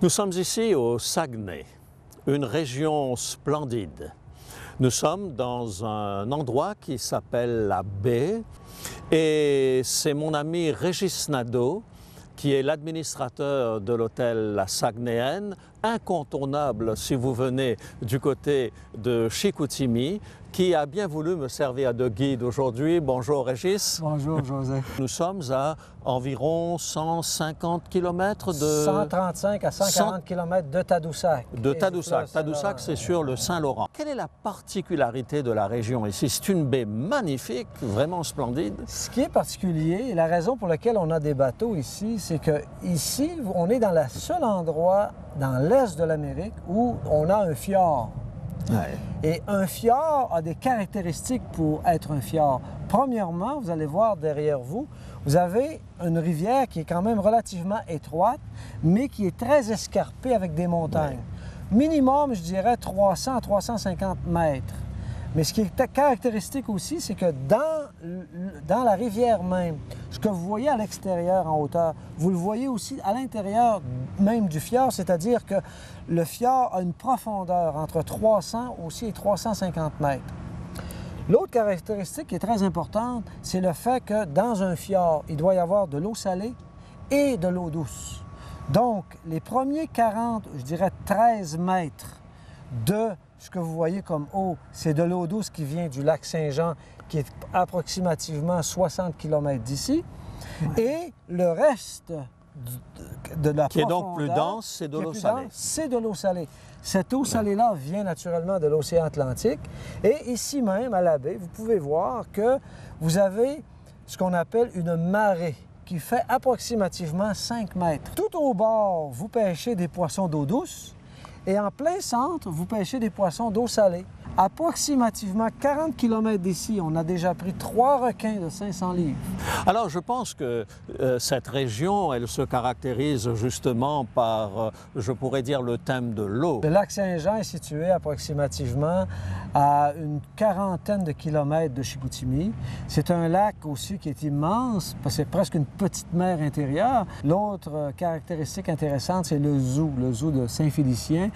Nous sommes ici au Saguenay, une région splendide. Nous sommes dans un endroit qui s'appelle la Baie et c'est mon ami Régis Nadeau qui est l'administrateur de l'hôtel La Saguenayenne, incontournable si vous venez du côté de Chicoutimi, qui a bien voulu me servir de guide aujourd'hui. Bonjour Régis. Bonjour José. Nous sommes à environ 150 km de... 135 à 140 km de Tadoussac. De Tadoussac. Tadoussac, c'est sur le Saint-Laurent. Quelle est la particularité de la région ici? C'est une baie magnifique, vraiment splendide. Ce qui est particulier, et la raison pour laquelle on a des bateaux ici, c'est que ici, on est dans le seul endroit dans l'est de l'Amérique où on a un fjord. Ouais. Et un fjord a des caractéristiques pour être un fjord. Premièrement, vous allez voir derrière vous, vous avez une rivière qui est quand même relativement étroite, mais qui est très escarpée avec des montagnes. Ouais. Minimum, je dirais, 300 à 350 mètres. Mais ce qui est caractéristique aussi, c'est que dans la rivière même, ce que vous voyez à l'extérieur en hauteur, vous le voyez aussi à l'intérieur même du fjord, c'est-à-dire que le fjord a une profondeur entre 300 aussi et 350 mètres. L'autre caractéristique qui est très importante, c'est le fait que dans un fjord, il doit y avoir de l'eau salée et de l'eau douce. Donc, les premiers 40, je dirais 13 mètres de ce que vous voyez comme eau, c'est de l'eau douce qui vient du lac Saint-Jean, qui est approximativement 60 km d'ici. Ouais. Et le reste de la qui est donc plus dense, c'est de l'eau salée. C'est de l'eau salée. Cette eau salée-là vient naturellement de l'océan Atlantique. Et ici même, à la baie, vous pouvez voir que vous avez ce qu'on appelle une marée qui fait approximativement 5 mètres. Tout au bord, vous pêchez des poissons d'eau douce. Et en plein centre, vous pêchez des poissons d'eau salée. Approximativement 40 km d'ici, on a déjà pris 3 requins de 500 livres. Alors, je pense que cette région, elle se caractérise justement par, je pourrais dire, le thème de l'eau. Le lac Saint-Jean est situé approximativement à une quarantaine de kilomètres de Chicoutimi. C'est un lac aussi qui est immense, parce que c'est presque une petite mer intérieure. L'autre caractéristique intéressante, c'est le zoo de Saint-Félicien,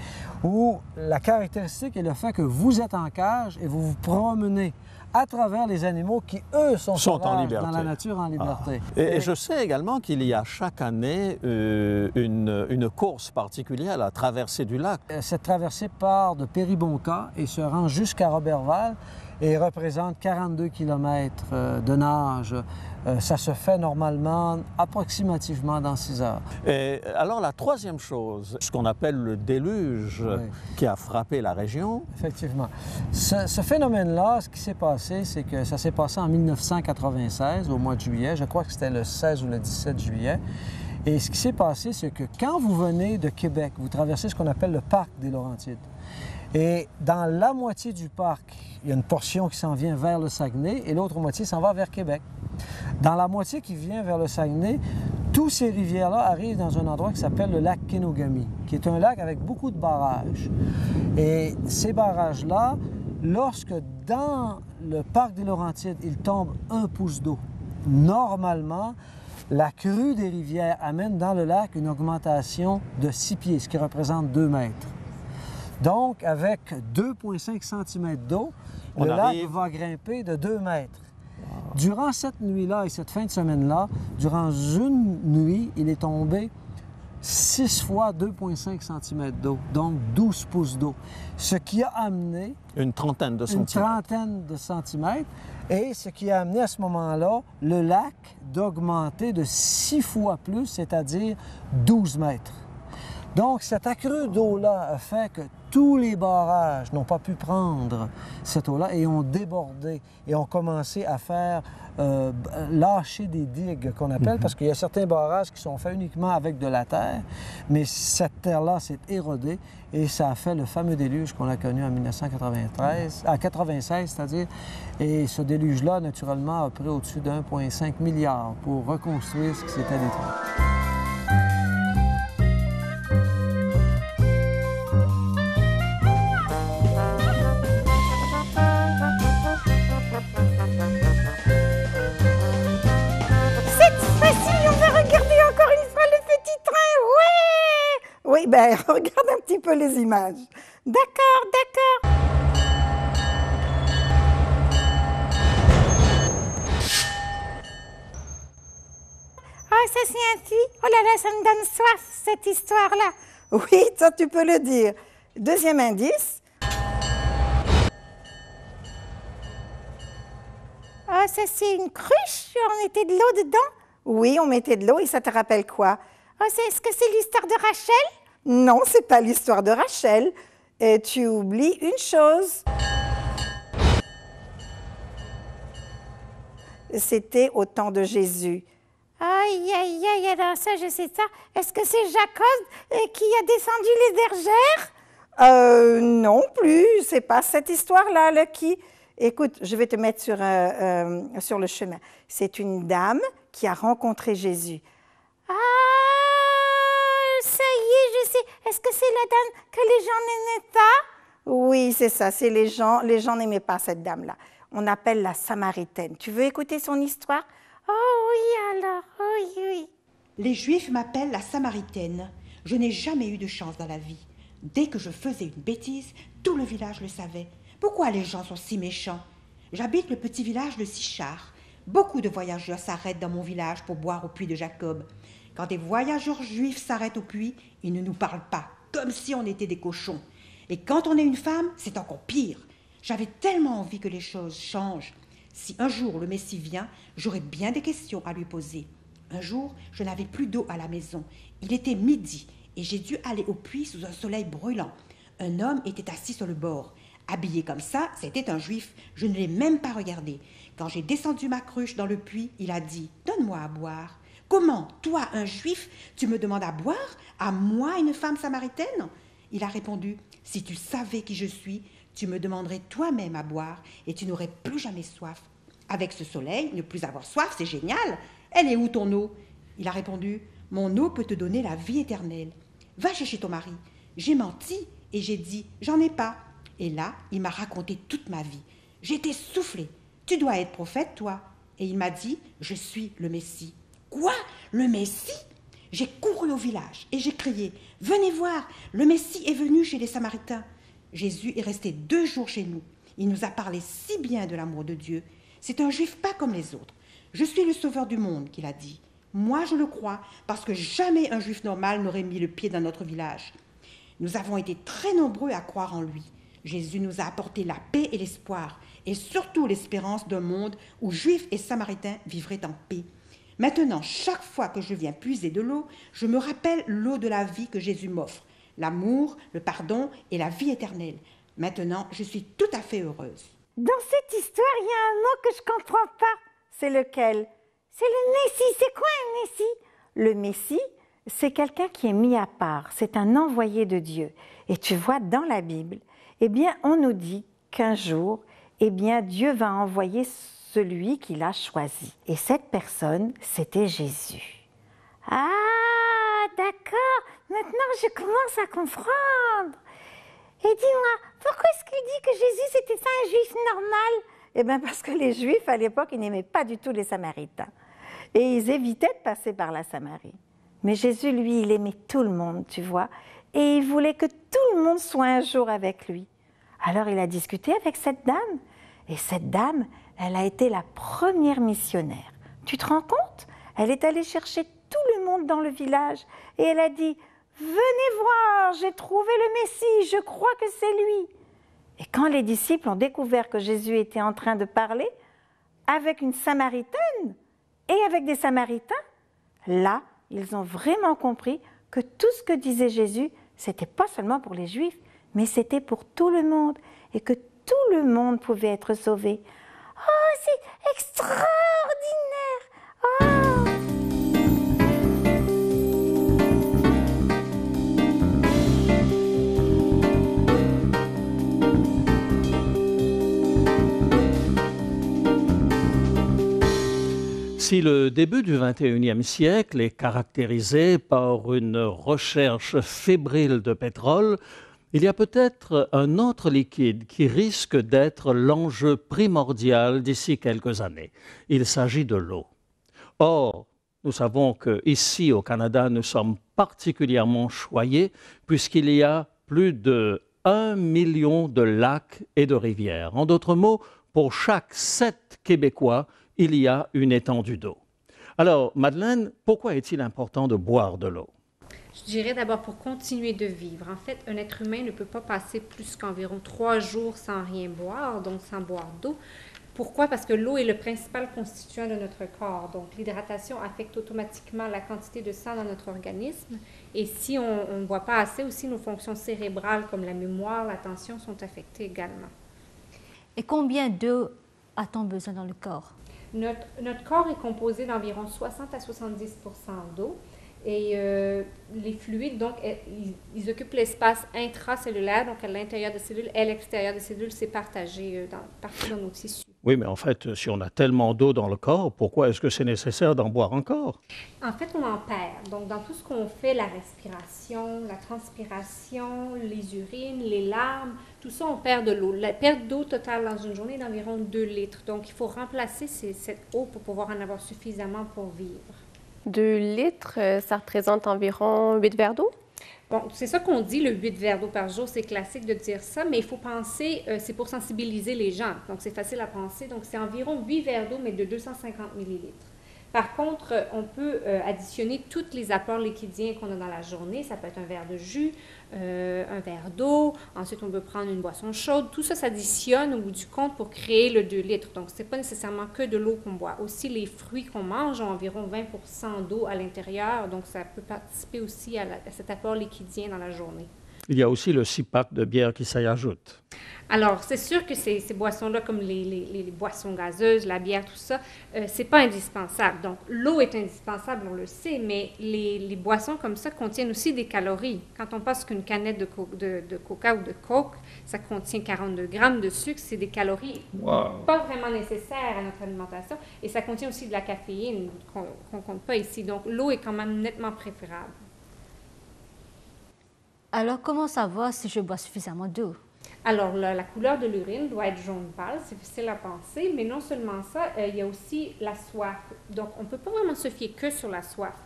où la caractéristique est le fait que vous êtes en cage et vous vous promenez à travers les animaux qui, eux, sont en liberté. Dans la nature en liberté. Ah. Et je sais également qu'il y a chaque année une course particulière, la traversée du lac. Cette traversée part de Péribonka et se rend jusqu'à Roberval et représente 42 km de nage. Ça se fait normalement approximativement dans 6 heures. Et alors la troisième chose, ce qu'on appelle le déluge qui a frappé la région. Effectivement. Ce phénomène-là, ce qui s'est passé, c'est que ça s'est passé en 1996, au mois de juillet. Je crois que c'était le 16 ou le 17 juillet. Et ce qui s'est passé, c'est que quand vous venez de Québec, vous traversez ce qu'on appelle le parc des Laurentides. Et dans la moitié du parc, il y a une portion qui s'en vient vers le Saguenay et l'autre moitié s'en va vers Québec. Dans la moitié qui vient vers le Saguenay, tous ces rivières-là arrivent dans un endroit qui s'appelle le lac Kenogami, qui est un lac avec beaucoup de barrages. Et ces barrages-là, lorsque dans le parc des Laurentides, il tombe 1 pouce d'eau, normalement, la crue des rivières amène dans le lac une augmentation de 6 pieds, ce qui représente 2 mètres. Donc, avec 2,5 cm d'eau, le lac va grimper de 2 mètres. Durant cette nuit-là et cette fin de semaine-là, durant une nuit, il est tombé 6 fois 2,5 cm d'eau, donc 12 pouces d'eau, ce qui a amené Une trentaine de une centimètres. trentaine de centimètres, et ce qui a amené à ce moment-là le lac d'augmenter de 6 fois plus, c'est-à-dire 12 mètres. Donc, cette accrue d'eau-là a fait que tous les barrages n'ont pas pu prendre cette eau-là et ont débordé et ont commencé à faire lâcher des digues qu'on appelle, parce qu'il y a certains barrages qui sont faits uniquement avec de la terre, mais cette terre-là s'est érodée et ça a fait le fameux déluge qu'on a connu en 1996, c'est-à-dire, et ce déluge-là, naturellement, a pris au-dessus d'1,5 milliard pour reconstruire ce qui s'était détruit. Oui, ben regarde un petit peu les images. D'accord, d'accord. Oh, ça c'est ainsi. Oh là là, ça me donne soif, cette histoire-là. Oui, ça tu peux le dire. Deuxième indice. Oh, ça c'est une cruche, on mettait de l'eau dedans? Oui, on mettait de l'eau et ça te rappelle quoi? Oh, est-ce que c'est l'histoire de Rachel? Non, c'est pas l'histoire de Rachel. Et tu oublies une chose. C'était au temps de Jésus. Aïe, aïe, aïe, alors ça, je sais ça. Est-ce que c'est Jacob qui a descendu les bergères? Non plus, c'est pas cette histoire-là, Lucky. Écoute, je vais te mettre sur le chemin. C'est une dame qui a rencontré Jésus. Ah, ça y est, je sais. Est-ce que c'est la dame que les gens n'aimaient pas? Oui, c'est ça, c'est les gens n'aimaient pas cette dame-là. On appelle la Samaritaine. Tu veux écouter son histoire? Oh oui, alors, oui, oui. Les Juifs m'appellent la Samaritaine. Je n'ai jamais eu de chance dans la vie. Dès que je faisais une bêtise, tout le village le savait. Pourquoi les gens sont si méchants? J'habite le petit village de Sichar. Beaucoup de voyageurs s'arrêtent dans mon village pour boire au puits de Jacob. Quand des voyageurs juifs s'arrêtent au puits, ils ne nous parlent pas, comme si on était des cochons. Et quand on est une femme, c'est encore pire. J'avais tellement envie que les choses changent. Si un jour le Messie vient, j'aurai bien des questions à lui poser. Un jour, je n'avais plus d'eau à la maison. Il était midi et j'ai dû aller au puits sous un soleil brûlant. Un homme était assis sur le bord. Habillé comme ça, c'était un juif. Je ne l'ai même pas regardé. Quand j'ai descendu ma cruche dans le puits, il a dit « Donne-moi à boire ». Comment, toi, un juif, tu me demandes à boire? À moi, une femme samaritaine? Il a répondu « Si tu savais qui je suis, tu me demanderais toi-même à boire et tu n'aurais plus jamais soif. Avec ce soleil, ne plus avoir soif, c'est génial. Elle est où ton eau? Il a répondu « Mon eau peut te donner la vie éternelle. Va chercher ton mari. » J'ai menti et j'ai dit « J'en ai pas. » Et là, il m'a raconté toute ma vie. J'étais soufflée. « Tu dois être prophète, toi. » Et il m'a dit « Je suis le Messie. » Quoi? Le Messie? J'ai couru au village et j'ai crié « Venez voir, le Messie est venu chez les Samaritains. » Jésus est resté 2 jours chez nous. Il nous a parlé si bien de l'amour de Dieu. C'est un juif pas comme les autres. Je suis le sauveur du monde, qu'il a dit. Moi, je le crois, parce que jamais un juif normal n'aurait mis le pied dans notre village. Nous avons été très nombreux à croire en lui. Jésus nous a apporté la paix et l'espoir, et surtout l'espérance d'un monde où juifs et samaritains vivraient en paix. Maintenant, chaque fois que je viens puiser de l'eau, je me rappelle l'eau de la vie que Jésus m'offre, l'amour, le pardon et la vie éternelle. Maintenant, je suis tout à fait heureuse. Dans cette histoire, il y a un mot que je ne comprends pas. C'est lequel? C'est le Messie. C'est quoi un Messie? Le Messie, c'est quelqu'un qui est mis à part. C'est un envoyé de Dieu. Et tu vois, dans la Bible, eh bien, on nous dit qu'un jour, eh bien, Dieu va envoyer celui qu'il a choisi. Et cette personne, c'était Jésus. Ah, d'accord. Maintenant, je commence à comprendre. Et dis-moi, pourquoi est-ce qu'il dit que Jésus, c'était pas un juif normal? Eh bien, parce que les Juifs, à l'époque, ils n'aimaient pas du tout les Samaritains. Et ils évitaient de passer par la Samarie. Mais Jésus, lui, il aimait tout le monde, tu vois. Et il voulait que tout le monde soit un jour avec lui. Alors, il a discuté avec cette dame. Et cette dame, elle a été la première missionnaire. Tu te rends compte? Elle est allée chercher tout le monde dans le village. Et elle a dit, venez voir, j'ai trouvé le Messie, je crois que c'est lui. Et quand les disciples ont découvert que Jésus était en train de parler avec une Samaritaine et avec des Samaritains, là, ils ont vraiment compris que tout ce que disait Jésus, c'était pas seulement pour les Juifs, mais c'était pour tout le monde et que tout le monde pouvait être sauvé. Oh, c'est extraordinaire! Oh! Si le début du XXIe siècle est caractérisé par une recherche fébrile de pétrole, il y a peut-être un autre liquide qui risque d'être l'enjeu primordial d'ici quelques années. Il s'agit de l'eau. Or, nous savons qu'ici au Canada, nous sommes particulièrement choyés puisqu'il y a plus de 1 million de lacs et de rivières. En d'autres mots, pour chaque 7 Québécois, il y a une étendue d'eau. Alors, Madeleine, pourquoi est-il important de boire de l'eau? Je dirais d'abord pour continuer de vivre. En fait, un être humain ne peut pas passer plus qu'environ 3 jours sans rien boire, donc sans boire d'eau. Pourquoi? Parce que l'eau est le principal constituant de notre corps. Donc, l'hydratation affecte automatiquement la quantité de sang dans notre organisme. Et si on ne boit pas assez, aussi nos fonctions cérébrales comme la mémoire, l'attention sont affectées également. Et combien d'eau a-t-on besoin dans le corps? Notre corps est composé d'environ 60 à 70 % d'eau. Et les fluides, donc, ils occupent l'espace intracellulaire, donc à l'intérieur des cellules, et à l'extérieur des cellules, c'est partagé partout dans nos tissus. Oui, mais en fait, si on a tellement d'eau dans le corps, pourquoi est-ce que c'est nécessaire d'en boire encore? En fait, on en perd. Donc, dans tout ce qu'on fait, la respiration, la transpiration, les urines, les larmes, tout ça, on perd de l'eau. La perte d'eau totale dans une journée est d'environ 2 litres. Donc, il faut remplacer cette eau pour pouvoir en avoir suffisamment pour vivre. 2 litres, ça représente environ 8 verres d'eau? Bon, c'est ça qu'on dit, le 8 verres d'eau par jour, c'est classique de dire ça, mais il faut penser, c'est pour sensibiliser les gens, donc c'est facile à penser. Donc, c'est environ 8 verres d'eau, mais de 250 millilitres. Par contre, on peut additionner tous les apports liquidiens qu'on a dans la journée. Ça peut être un verre de jus, un verre d'eau. Ensuite, on peut prendre une boisson chaude. Tout ça s'additionne au bout du compte pour créer le 2 litres. Donc, ce n'est pas nécessairement que de l'eau qu'on boit. Aussi, les fruits qu'on mange ont environ 20 % d'eau à l'intérieur. Donc, ça peut participer aussi à cet apport liquidien dans la journée. Il y a aussi le 6-pack de bière qui s'y ajoute. Alors, c'est sûr que ces boissons-là, comme les boissons gazeuses, la bière, tout ça, c'est pas indispensable. Donc, l'eau est indispensable, on le sait, mais les boissons comme ça contiennent aussi des calories. Quand on pense qu'une canette de Coca ou de Coke, ça contient 42 grammes de sucre, c'est des calories pas vraiment nécessaires à notre alimentation. Et ça contient aussi de la caféine qu'on compte pas ici. Donc, l'eau est quand même nettement préférable. Alors, comment savoir si je bois suffisamment d'eau? Alors, la couleur de l'urine doit être jaune pâle, c'est difficile à penser, mais non seulement ça, il y a aussi la soif. Donc, on ne peut pas vraiment se fier que sur la soif.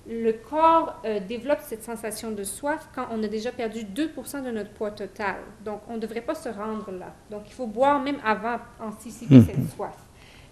Le corps développe cette sensation de soif quand on a déjà perdu 2 % de notre poids total. Donc, on ne devrait pas se rendre là. Donc, il faut boire même avant anticiper cette soif.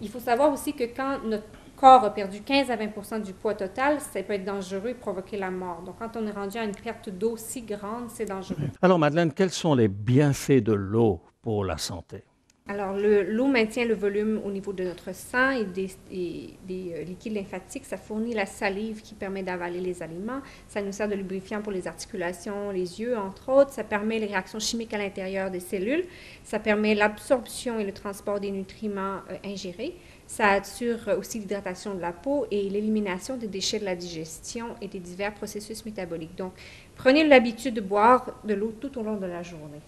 Il faut savoir aussi que quand notre corps a perdu 15 à 20 % du poids total, ça peut être dangereux et provoquer la mort. Donc, quand on est rendu à une perte d'eau si grande, c'est dangereux. Alors, Madeleine, quels sont les bienfaits de l'eau pour la santé? Alors, l'eau maintient le volume au niveau de notre sang et des liquides lymphatiques. Ça fournit la salive qui permet d'avaler les aliments. Ça nous sert de lubrifiant pour les articulations, les yeux, entre autres. Ça permet les réactions chimiques à l'intérieur des cellules. Ça permet l'absorption et le transport des nutriments ingérés. Ça assure aussi l'hydratation de la peau et l'élimination des déchets de la digestion et des divers processus métaboliques. Donc, prenez l'habitude de boire de l'eau tout au long de la journée.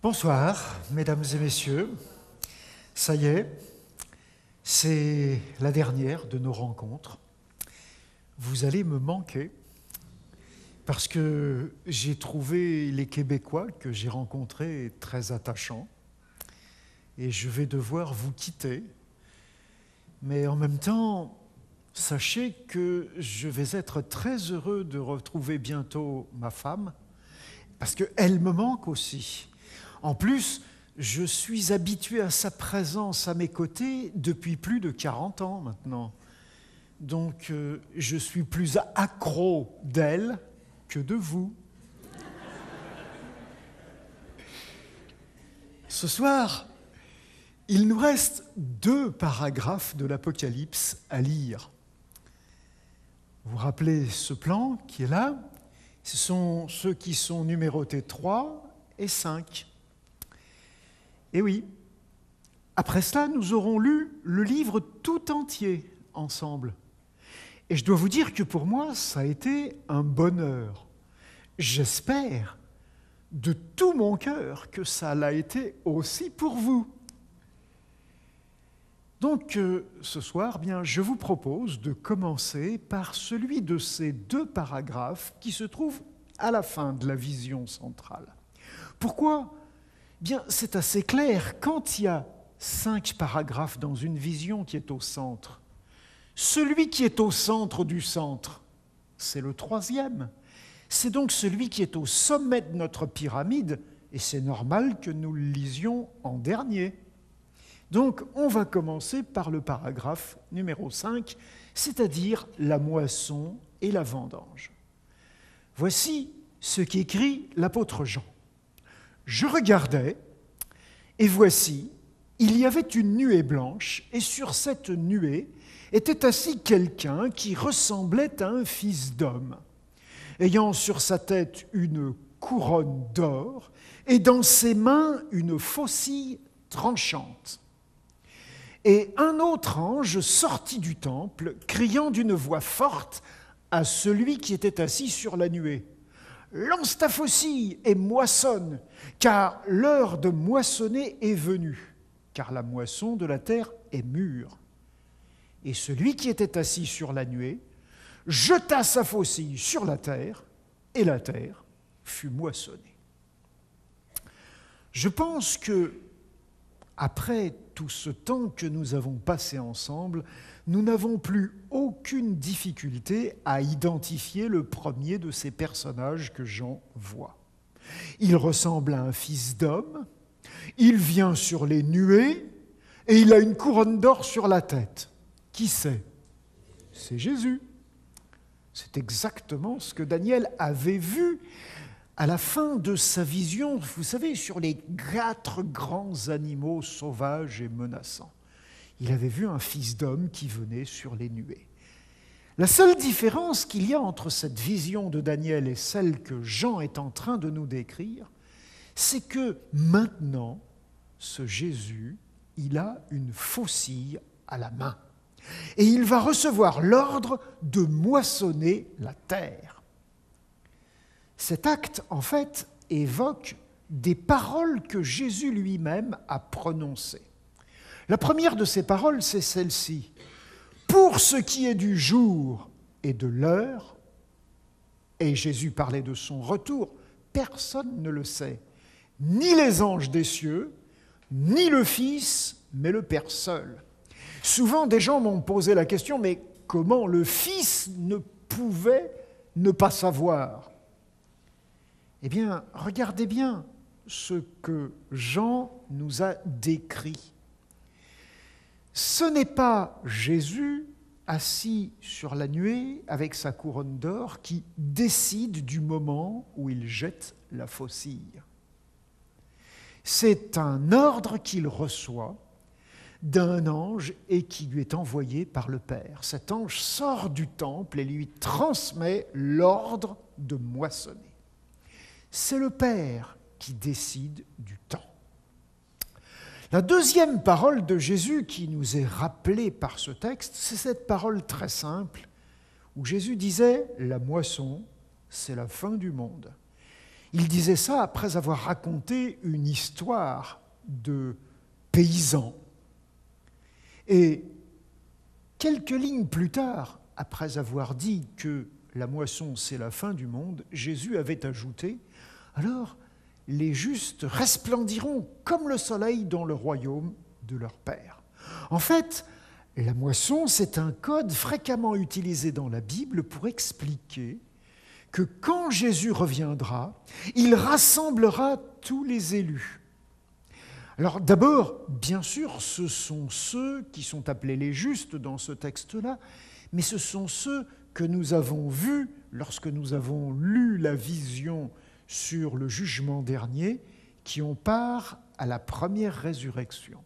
Bonsoir, mesdames et messieurs. Ça y est, c'est la dernière de nos rencontres. Vous allez me manquer parce que j'ai trouvé les Québécois que j'ai rencontrés très attachants et je vais devoir vous quitter. Mais en même temps, sachez que je vais être très heureux de retrouver bientôt ma femme parce qu'elle me manque aussi. En plus, je suis habitué à sa présence à mes côtés depuis plus de 40 ans maintenant. Donc, je suis plus accro d'elle que de vous. Ce soir, il nous reste 2 paragraphes de l'Apocalypse à lire. Vous vous rappelez ce plan qui est là? Ce sont ceux qui sont numérotés 3 et 5. Et oui, après cela, nous aurons lu le livre tout entier ensemble. Et je dois vous dire que pour moi, ça a été un bonheur. J'espère de tout mon cœur que ça l'a été aussi pour vous. Donc, ce soir, bien, je vous propose de commencer par celui de ces 2 paragraphes qui se trouvent à la fin de la vision centrale. Pourquoi ? Bien, c'est assez clair. Quand il y a 5 paragraphes dans une vision qui est au centre, celui qui est au centre du centre, c'est le 3e. C'est donc celui qui est au sommet de notre pyramide, et c'est normal que nous le lisions en dernier. Donc, on va commencer par le paragraphe numéro 5, c'est-à-dire la moisson et la vendange. Voici ce qu'écrit l'apôtre Jean. « Je regardais, et voici, il y avait une nuée blanche, et sur cette nuée était assis quelqu'un qui ressemblait à un fils d'homme, ayant sur sa tête une couronne d'or, et dans ses mains une faucille tranchante. Et un autre ange sortit du temple, criant d'une voix forte à celui qui était assis sur la nuée. « Lance ta faucille et moissonne, car l'heure de moissonner est venue, car la moisson de la terre est mûre. » Et celui qui était assis sur la nuée jeta sa faucille sur la terre, et la terre fut moissonnée. Je pense que, après tout ce temps que nous avons passé ensemble, nous n'avons plus aucune difficulté à identifier le premier de ces personnages que Jean voit. Il ressemble à un fils d'homme, il vient sur les nuées et il a une couronne d'or sur la tête. Qui c'est ? C'est Jésus. C'est exactement ce que Daniel avait vu à la fin de sa vision, vous savez, sur les 4 grands animaux sauvages et menaçants. Il avait vu un fils d'homme qui venait sur les nuées. La seule différence qu'il y a entre cette vision de Daniel et celle que Jean est en train de nous décrire, c'est que maintenant, ce Jésus, il a une faucille à la main. Et il va recevoir l'ordre de moissonner la terre. Cet acte, en fait, évoque des paroles que Jésus lui-même a prononcées. La première de ces paroles, c'est celle-ci. « Pour ce qui est du jour et de l'heure », et Jésus parlait de son retour, personne ne le sait, ni les anges des cieux, ni le Fils, mais le Père seul. Souvent, des gens m'ont posé la question, mais comment le Fils ne pouvait ne pas savoir ? Eh bien, regardez bien ce que Jean nous a décrit. Ce n'est pas Jésus assis sur la nuée avec sa couronne d'or qui décide du moment où il jette la faucille. C'est un ordre qu'il reçoit d'un ange et qui lui est envoyé par le Père. Cet ange sort du temple et lui transmet l'ordre de moissonner. C'est le Père qui décide du temps. La deuxième parole de Jésus qui nous est rappelée par ce texte, c'est cette parole très simple où Jésus disait « La moisson, c'est la fin du monde ». Il disait ça après avoir raconté une histoire de paysans. Et quelques lignes plus tard, après avoir dit que la moisson, c'est la fin du monde, Jésus avait ajouté « Alors, les justes resplendiront comme le soleil dans le royaume de leur Père. » En fait, la moisson, c'est un code fréquemment utilisé dans la Bible pour expliquer que quand Jésus reviendra, il rassemblera tous les élus. Alors d'abord, bien sûr, ce sont ceux qui sont appelés les justes dans ce texte-là, mais ce sont ceux que nous avons vus lorsque nous avons lu la vision sur le jugement dernier, qui ont part à la première résurrection.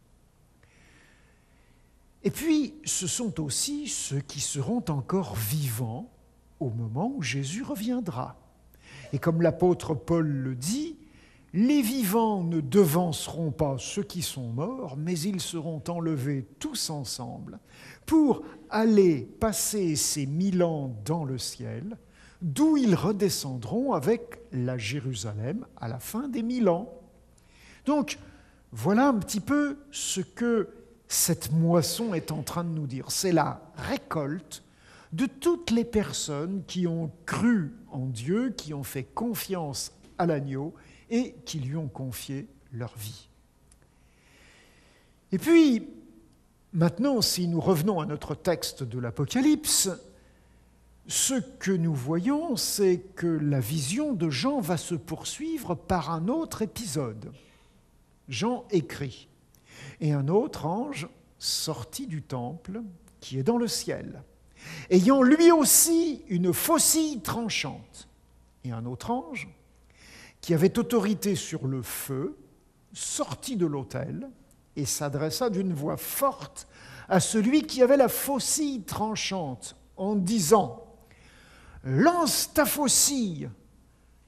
Et puis, ce sont aussi ceux qui seront encore vivants au moment où Jésus reviendra. Et comme l'apôtre Paul le dit, les vivants ne devanceront pas ceux qui sont morts, mais ils seront enlevés tous ensemble pour aller passer ces 1000 ans dans le ciel, d'où ils redescendront avec la Jérusalem à la fin des 1000 ans. Donc, voilà un petit peu ce que cette moisson est en train de nous dire. C'est la récolte de toutes les personnes qui ont cru en Dieu, qui ont fait confiance à l'agneau et qui lui ont confié leur vie. Et puis, maintenant, si nous revenons à notre texte de l'Apocalypse, ce que nous voyons, c'est que la vision de Jean va se poursuivre par un autre épisode. Jean écrit, et un autre ange sortit du temple qui est dans le ciel, ayant lui aussi une faucille tranchante. Et un autre ange, qui avait autorité sur le feu, sortit de l'autel et s'adressa d'une voix forte à celui qui avait la faucille tranchante, en disant « Lance ta faucille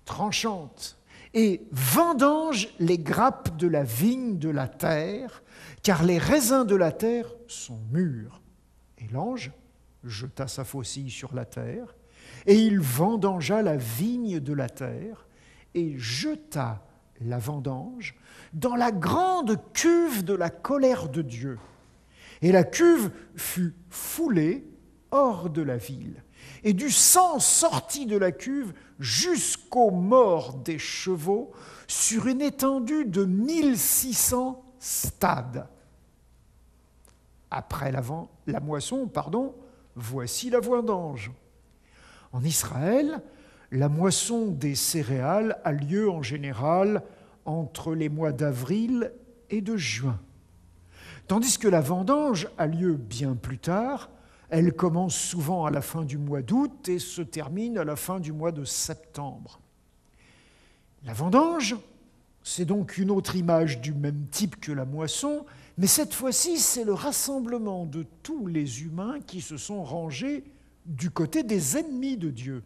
tranchante et vendange les grappes de la vigne de la terre, car les raisins de la terre sont mûrs. » Et l'ange jeta sa faucille sur la terre, et il vendangea la vigne de la terre, et jeta la vendange dans la grande cuve de la colère de Dieu. Et la cuve fut foulée hors de la ville. Et du sang sortit de la cuve jusqu'aux morts des chevaux sur une étendue de 1600 stades. Après la moisson, voici la vendange. En Israël, la moisson des céréales a lieu en général entre les mois d'avril et de juin. Tandis que la vendange a lieu bien plus tard. Elle commence souvent à la fin du mois d'août et se termine à la fin du mois de septembre. La vendange, c'est donc une autre image du même type que la moisson, mais cette fois-ci, c'est le rassemblement de tous les humains qui se sont rangés du côté des ennemis de Dieu.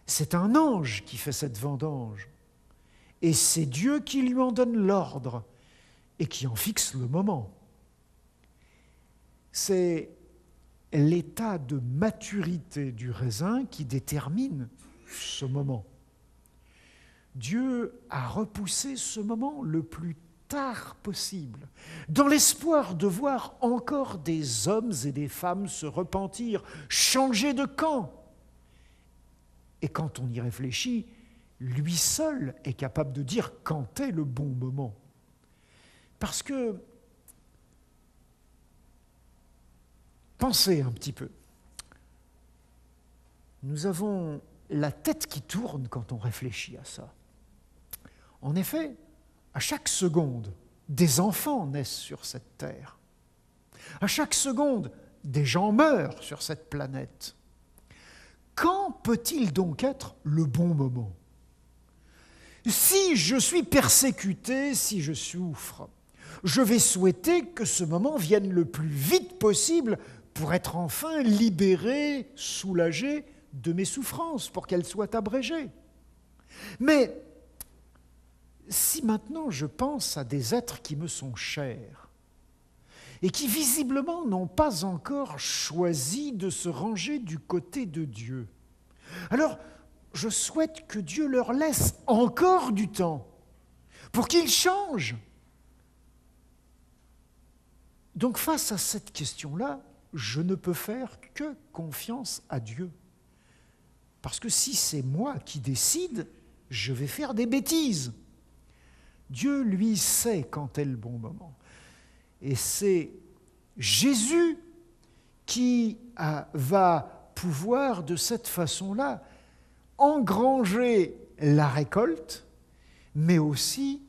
C'est un ange qui fait cette vendange, et c'est Dieu qui lui en donne l'ordre et qui en fixe le moment. C'est l'état de maturité du raisin qui détermine ce moment. Dieu a repoussé ce moment le plus tard possible, dans l'espoir de voir encore des hommes et des femmes se repentir, changer de camp. Et quand on y réfléchit, lui seul est capable de dire quand est le bon moment. Parce que pensez un petit peu. Nous avons la tête qui tourne quand on réfléchit à ça. En effet, à chaque seconde, des enfants naissent sur cette terre. À chaque seconde, des gens meurent sur cette planète. Quand peut-il donc être le bon moment ? Si je suis persécuté, si je souffre, je vais souhaiter que ce moment vienne le plus vite possible pour être enfin libéré, soulagé de mes souffrances, pour qu'elles soient abrégées. Mais si maintenant je pense à des êtres qui me sont chers et qui visiblement n'ont pas encore choisi de se ranger du côté de Dieu, alors je souhaite que Dieu leur laisse encore du temps pour qu'ils changent. Donc face à cette question-là, je ne peux faire que confiance à Dieu. Parce que si c'est moi qui décide, je vais faire des bêtises. Dieu, lui, sait quand est le bon moment. Et c'est Jésus qui va pouvoir, de cette façon-là, engranger la récolte, mais aussi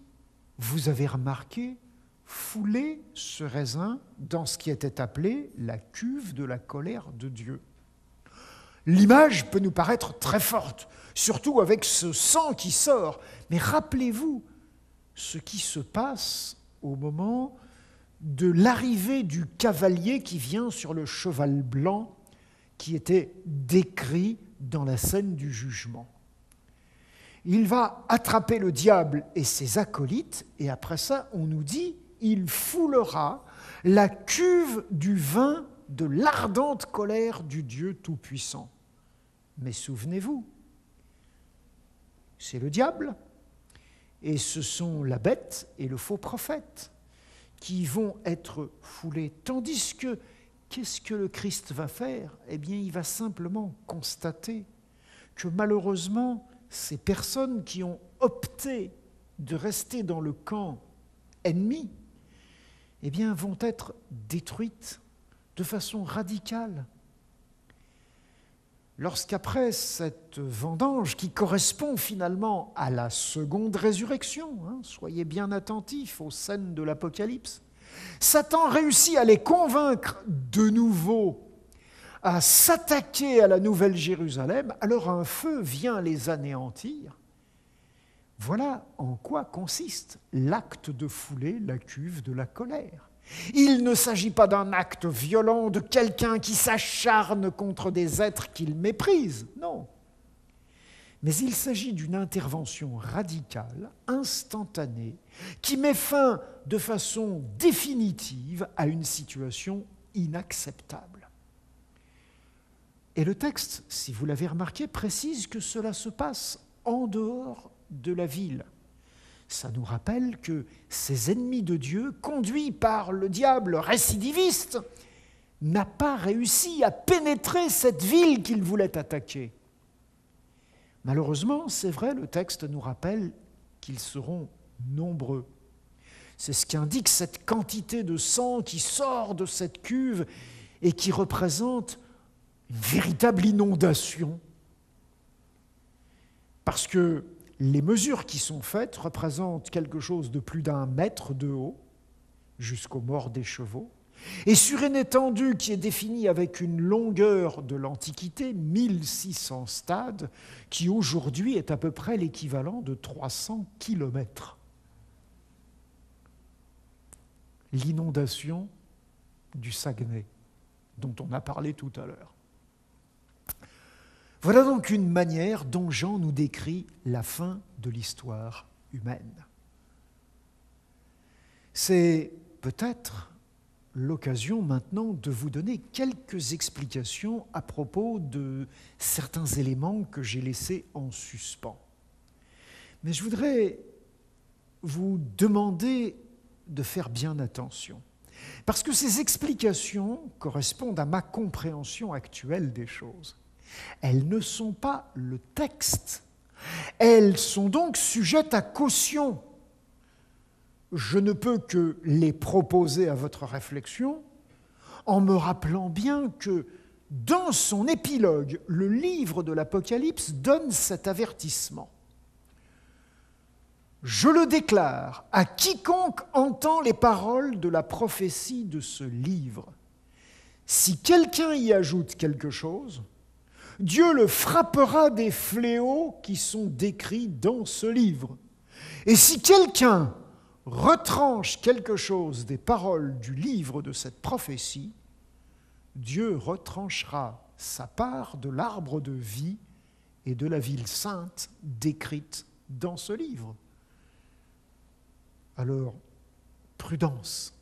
vous avez remarqué, fouler ce raisin dans ce qui était appelé la cuve de la colère de Dieu. L'image peut nous paraître très forte, surtout avec ce sang qui sort. Mais rappelez-vous ce qui se passe au moment de l'arrivée du cavalier qui vient sur le cheval blanc qui était décrit dans la scène du jugement. Il va attraper le diable et ses acolytes, et après ça, on nous dit, il foulera la cuve du vin de l'ardente colère du Dieu Tout-Puissant. Mais souvenez-vous, c'est le diable, et ce sont la bête et le faux prophète qui vont être foulés, tandis que qu'est-ce que le Christ va faire? Eh bien, il va simplement constater que malheureusement, ces personnes qui ont opté de rester dans le camp ennemi, eh bien, vont être détruites de façon radicale. Lorsqu'après cette vendange qui correspond finalement à la seconde résurrection, soyez bien attentifs aux scènes de l'Apocalypse, Satan réussit à les convaincre de nouveau à s'attaquer à la Nouvelle Jérusalem, alors un feu vient les anéantir. Voilà en quoi consiste l'acte de fouler la cuve de la colère. Il ne s'agit pas d'un acte violent de quelqu'un qui s'acharne contre des êtres qu'il méprise, non. Mais il s'agit d'une intervention radicale, instantanée, qui met fin de façon définitive à une situation inacceptable. Et le texte, si vous l'avez remarqué, précise que cela se passe en dehors de la ville. Ça nous rappelle que ces ennemis de Dieu, conduits par le diable récidiviste, n'a pas réussi à pénétrer cette ville qu'il voulait attaquer. Malheureusement, c'est vrai, le texte nous rappelle qu'ils seront nombreux. C'est ce qu'indique cette quantité de sang qui sort de cette cuve et qui représente une véritable inondation. Parce que les mesures qui sont faites représentent quelque chose de plus d'1 mètre de haut, jusqu'aux morts des chevaux, et sur une étendue qui est définie avec une longueur de l'Antiquité, 1600 stades, qui aujourd'hui est à peu près l'équivalent de 300 kilomètres. L'inondation du Saguenay, dont on a parlé tout à l'heure. Voilà donc une manière dont Jean nous décrit la fin de l'histoire humaine. C'est peut-être l'occasion maintenant de vous donner quelques explications à propos de certains éléments que j'ai laissés en suspens. Mais je voudrais vous demander de faire bien attention, parce que ces explications correspondent à ma compréhension actuelle des choses. Elles ne sont pas le texte. Elles sont donc sujettes à caution. Je ne peux que les proposer à votre réflexion en me rappelant bien que dans son épilogue, le livre de l'Apocalypse donne cet avertissement. Je le déclare à quiconque entend les paroles de la prophétie de ce livre. Si quelqu'un y ajoute quelque chose, Dieu le frappera des fléaux qui sont décrits dans ce livre. Et si quelqu'un retranche quelque chose des paroles du livre de cette prophétie, Dieu retranchera sa part de l'arbre de vie et de la ville sainte décrite dans ce livre. Alors, prudence.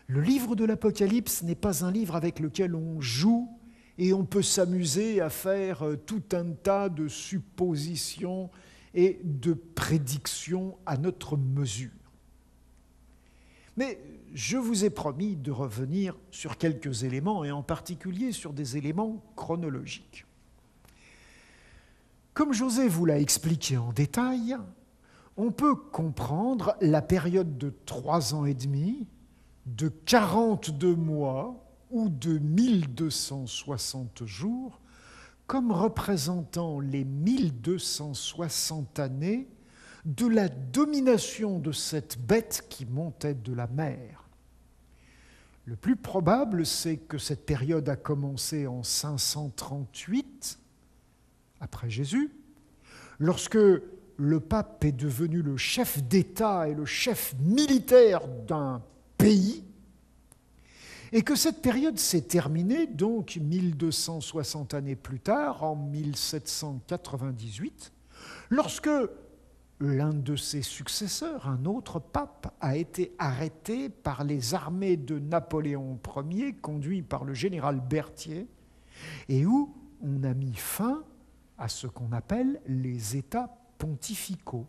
Le livre de l'Apocalypse n'est pas un livre avec lequel on joue et on peut s'amuser à faire tout un tas de suppositions et de prédictions à notre mesure. Mais je vous ai promis de revenir sur quelques éléments, et en particulier sur des éléments chronologiques. Comme José vous l'a expliqué en détail, on peut comprendre la période de 3 ans et demi, de 42 mois ou de 1260 jours comme représentant les 1260 années de la domination de cette bête qui montait de la mer. Le plus probable, c'est que cette période a commencé en 538 après Jésus, lorsque le pape est devenu le chef d'État et le chef militaire d'un pays, et que cette période s'est terminée, donc 1260 années plus tard, en 1798, lorsque l'un de ses successeurs, un autre pape, a été arrêté par les armées de Napoléon Ier, conduit par le général Berthier, et où on a mis fin à ce qu'on appelle les États pontificaux.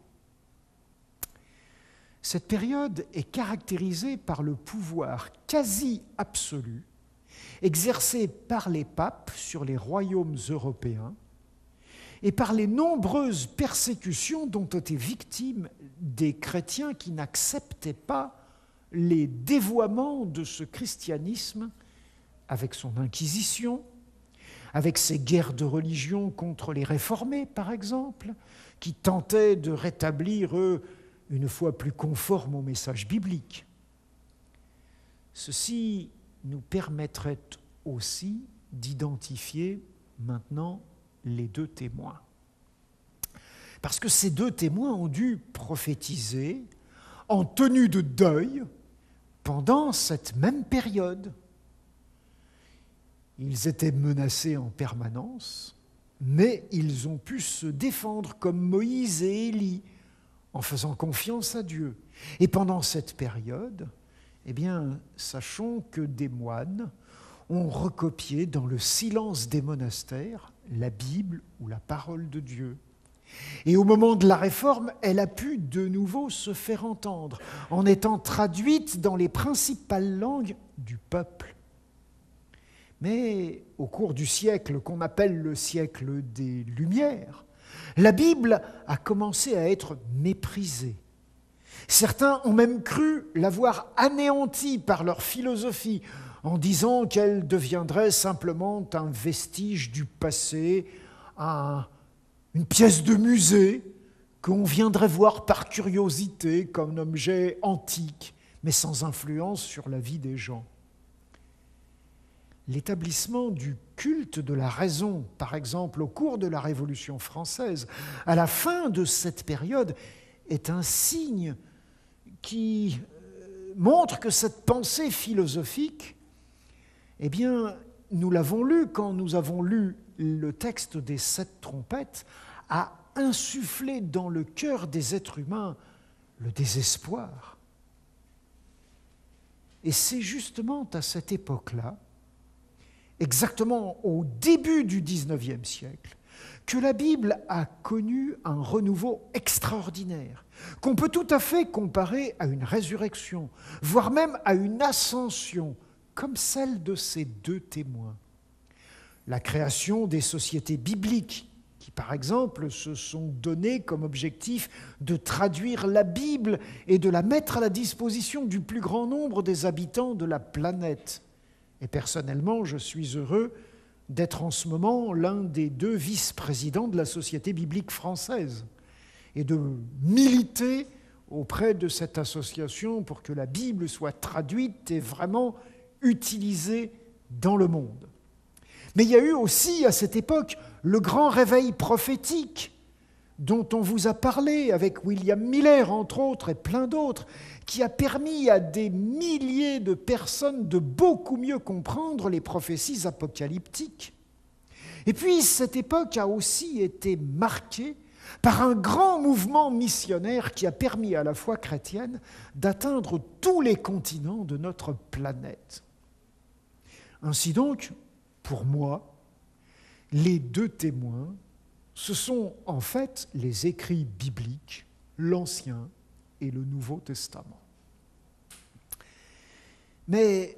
Cette période est caractérisée par le pouvoir quasi absolu exercé par les papes sur les royaumes européens et par les nombreuses persécutions dont étaient victimes des chrétiens qui n'acceptaient pas les dévoiements de ce christianisme avec son inquisition, avec ses guerres de religion contre les réformés, par exemple, qui tentaient de rétablir, eux, une foi plus conforme au message biblique. Ceci nous permettrait aussi d'identifier maintenant les deux témoins. Parce que ces deux témoins ont dû prophétiser en tenue de deuil pendant cette même période. Ils étaient menacés en permanence, mais ils ont pu se défendre comme Moïse et Élie, en faisant confiance à Dieu. Et pendant cette période, eh bien, sachons que des moines ont recopié dans le silence des monastères la Bible ou la parole de Dieu. Et au moment de la Réforme, elle a pu de nouveau se faire entendre, en étant traduite dans les principales langues du peuple. Mais au cours du siècle qu'on appelle le siècle des Lumières, la Bible a commencé à être méprisée. Certains ont même cru l'avoir anéantie par leur philosophie, en disant qu'elle deviendrait simplement un vestige du passé, une pièce de musée qu'on viendrait voir par curiosité comme un objet antique, mais sans influence sur la vie des gens. L'établissement du culte de la raison, par exemple, au cours de la Révolution française, à la fin de cette période, est un signe qui montre que cette pensée philosophique, eh bien, nous l'avons lu quand nous avons lu le texte des 7 trompettes, a insufflé dans le cœur des êtres humains le désespoir. Et c'est justement à cette époque-là, exactement au début du XIXe siècle, que la Bible a connu un renouveau extraordinaire, qu'on peut tout à fait comparer à une résurrection, voire même à une ascension, comme celle de ces deux témoins. La création des sociétés bibliques, qui par exemple se sont données comme objectif de traduire la Bible et de la mettre à la disposition du plus grand nombre des habitants de la planète. Et personnellement, je suis heureux d'être en ce moment l'un des 2 vice-présidents de la Société biblique française et de militer auprès de cette association pour que la Bible soit traduite et vraiment utilisée dans le monde. Mais il y a eu aussi à cette époque le grand réveil prophétique dont on vous a parlé avec William Miller, entre autres, et plein d'autres, qui a permis à des milliers de personnes de beaucoup mieux comprendre les prophéties apocalyptiques. Et puis, cette époque a aussi été marquée par un grand mouvement missionnaire qui a permis à la foi chrétienne d'atteindre tous les continents de notre planète. Ainsi donc, pour moi, les 2 témoins, ce sont en fait les écrits bibliques, l'Ancien et le Nouveau Testament. Mais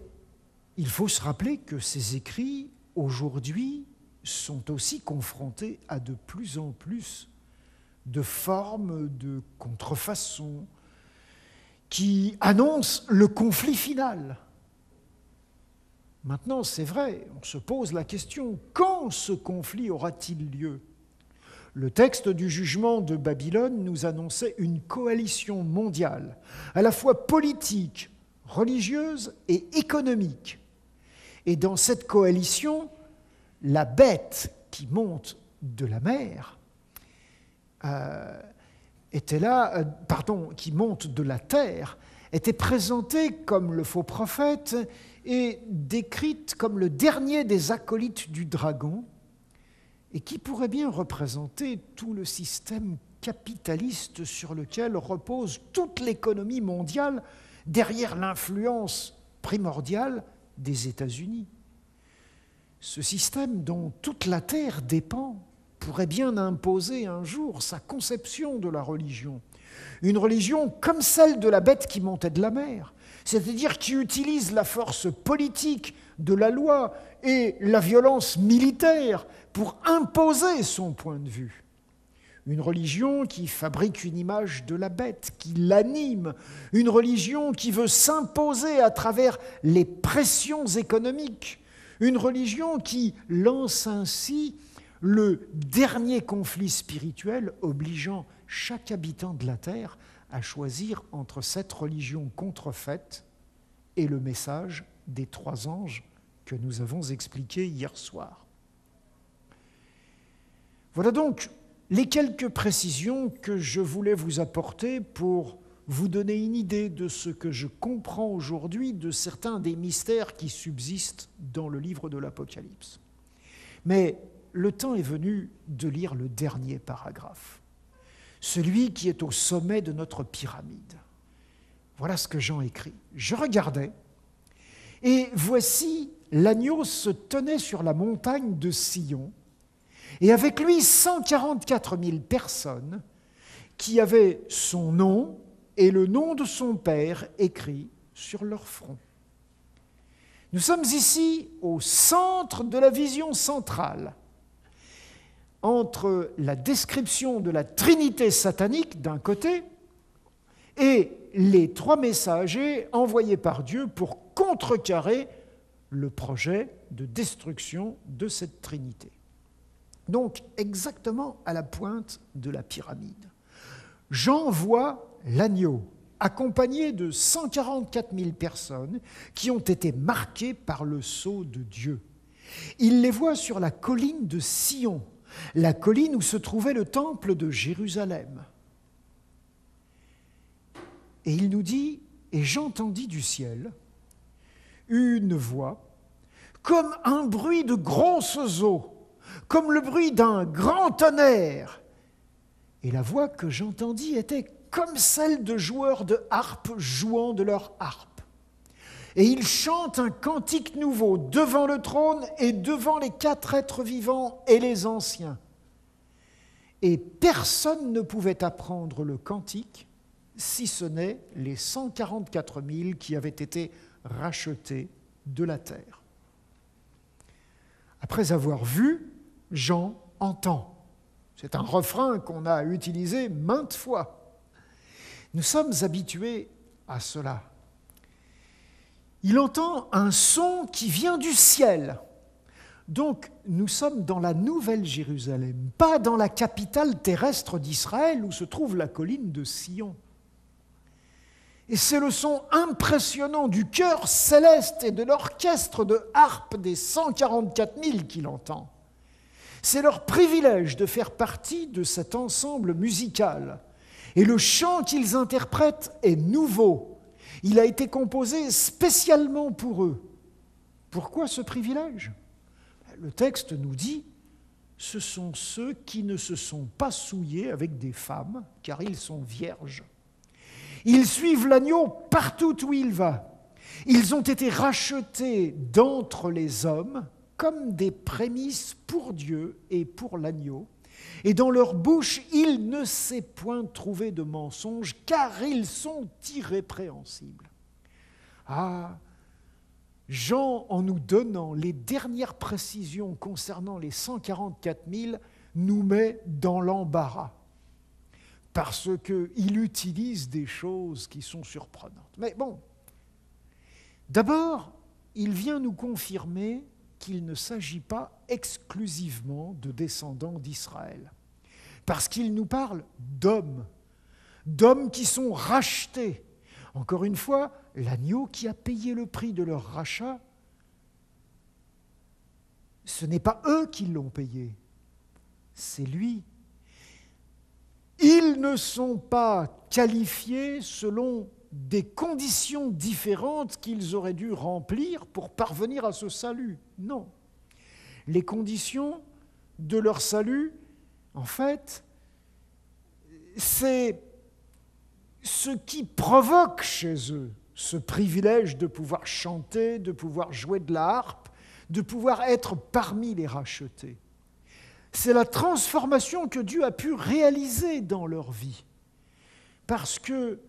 il faut se rappeler que ces écrits, aujourd'hui, sont aussi confrontés à de plus en plus de formes de contrefaçons qui annoncent le conflit final. Maintenant, c'est vrai, on se pose la question, quand ce conflit aura-t-il lieu ? Le texte du jugement de Babylone nous annonçait une coalition mondiale, à la fois politique, religieuse et économique. Et dans cette coalition, la bête qui monte de la mer qui monte de la terre, était présentée comme le faux prophète et décrite comme le dernier des acolytes du dragon, et qui pourrait bien représenter tout le système capitaliste sur lequel repose toute l'économie mondiale derrière l'influence primordiale des États-Unis. Ce système dont toute la Terre dépend pourrait bien imposer un jour sa conception de la religion. Une religion comme celle de la bête qui montait de la mer, c'est-à-dire qui utilise la force politique de la loi et la violence militaire pour imposer son point de vue. Une religion qui fabrique une image de la bête, qui l'anime. Une religion qui veut s'imposer à travers les pressions économiques. Une religion qui lance ainsi le dernier conflit spirituel obligeant chaque habitant de la terre à choisir entre cette religion contrefaite et le message des 3 anges que nous avons expliqué hier soir. Voilà donc les quelques précisions que je voulais vous apporter pour vous donner une idée de ce que je comprends aujourd'hui de certains des mystères qui subsistent dans le livre de l'Apocalypse. Mais le temps est venu de lire le dernier paragraphe, celui qui est au sommet de notre pyramide. Voilà ce que Jean écrit. Je regardais, et voici l'agneau se tenait sur la montagne de Sion, et avec lui 144 000 personnes qui avaient son nom et le nom de son Père écrit sur leur front. Nous sommes ici au centre de la vision centrale, entre la description de la Trinité satanique d'un côté et les 3 messagers envoyés par Dieu pour contrecarrer le projet de destruction de cette Trinité. Donc, exactement à la pointe de la pyramide. Jean voit l'agneau, accompagné de 144 000 personnes qui ont été marquées par le sceau de Dieu. Il les voit sur la colline de Sion, la colline où se trouvait le temple de Jérusalem. Et il nous dit, et j'entendis du ciel une voix, comme un bruit de grosses eaux, comme le bruit d'un grand tonnerre. Et la voix que j'entendis était comme celle de joueurs de harpe jouant de leur harpe. Et ils chantent un cantique nouveau devant le trône et devant les 4 êtres vivants et les anciens. Et personne ne pouvait apprendre le cantique si ce n'est les 144 000 qui avaient été rachetés de la terre. Après avoir vu, Jean entend. C'est un refrain qu'on a utilisé maintes fois. Nous sommes habitués à cela. Il entend un son qui vient du ciel. Donc, nous sommes dans la Nouvelle Jérusalem, pas dans la capitale terrestre d'Israël où se trouve la colline de Sion. Et c'est le son impressionnant du chœur céleste et de l'orchestre de harpe des 144 000 qu'il entend. C'est leur privilège de faire partie de cet ensemble musical. Et le chant qu'ils interprètent est nouveau. Il a été composé spécialement pour eux. Pourquoi ce privilège ? Le texte nous dit, ce sont ceux qui ne se sont pas souillés avec des femmes, car ils sont vierges. Ils suivent l'agneau partout où il va. Ils ont été rachetés d'entre les hommes comme des prémices pour Dieu et pour l'agneau. Et dans leur bouche, il ne s'est point trouvé de mensonge, car ils sont irrépréhensibles. Ah, Jean, en nous donnant les dernières précisions concernant les 144 000, nous met dans l'embarras, parce qu'il utilise des choses qui sont surprenantes. Mais bon, d'abord, il vient nous confirmer qu'il ne s'agit pas exclusivement de descendants d'Israël. parce qu'il nous parle d'hommes qui sont rachetés. Encore une fois, l'agneau qui a payé le prix de leur rachat, ce n'est pas eux qui l'ont payé, c'est lui. Ils ne sont pas qualifiés selon des conditions différentes qu'ils auraient dû remplir pour parvenir à ce salut. Non. Les conditions de leur salut, en fait, c'est ce qui provoque chez eux ce privilège de pouvoir chanter, de pouvoir jouer de la harpe, de pouvoir être parmi les rachetés. C'est la transformation que Dieu a pu réaliser dans leur vie, parce qu'ils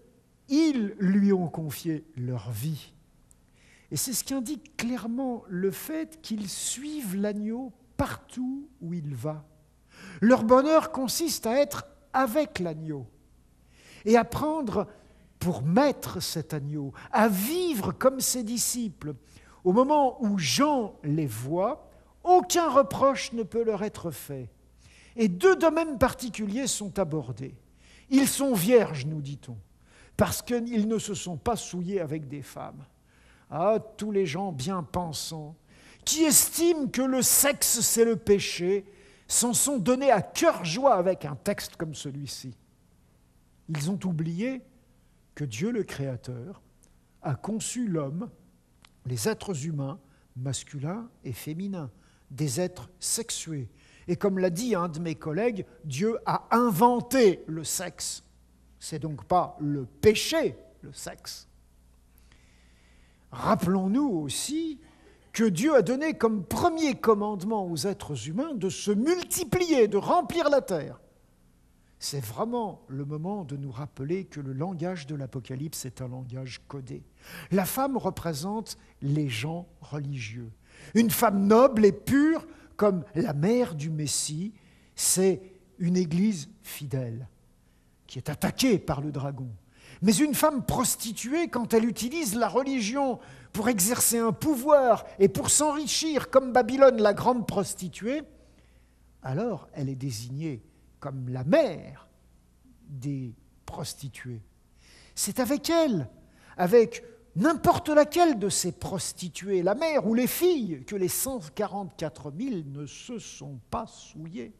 lui ont confié leur vie. Et c'est ce qu'indique clairement le fait qu'ils suivent l'agneau partout où il va. Leur bonheur consiste à être avec l'agneau et à prendre pour maître cet agneau, à vivre comme ses disciples. Au moment où Jean les voit, aucun reproche ne peut leur être fait. Et deux domaines particuliers sont abordés. Ils sont vierges, nous dit-on, parce qu'ils ne se sont pas souillés avec des femmes. Ah, tous les gens bien pensants, qui estiment que le sexe c'est le péché, s'en sont donnés à cœur joie avec un texte comme celui-ci. Ils ont oublié que Dieu le Créateur a conçu l'homme, les êtres humains, masculins et féminins, des êtres sexués. Et comme l'a dit un de mes collègues, Dieu a inventé le sexe. C'est donc pas le péché, le sexe. Rappelons-nous aussi que Dieu a donné comme premier commandement aux êtres humains de se multiplier, de remplir la terre. C'est vraiment le moment de nous rappeler que le langage de l'Apocalypse est un langage codé. La femme représente les gens religieux. Une femme noble et pure, comme la mère du Messie, c'est une église fidèle qui est attaquée par le dragon. Mais une femme prostituée, quand elle utilise la religion pour exercer un pouvoir et pour s'enrichir comme Babylone, la grande prostituée, alors elle est désignée comme la mère des prostituées. C'est avec elle, avec n'importe laquelle de ces prostituées, la mère ou les filles, que les 144 000 ne se sont pas souillés.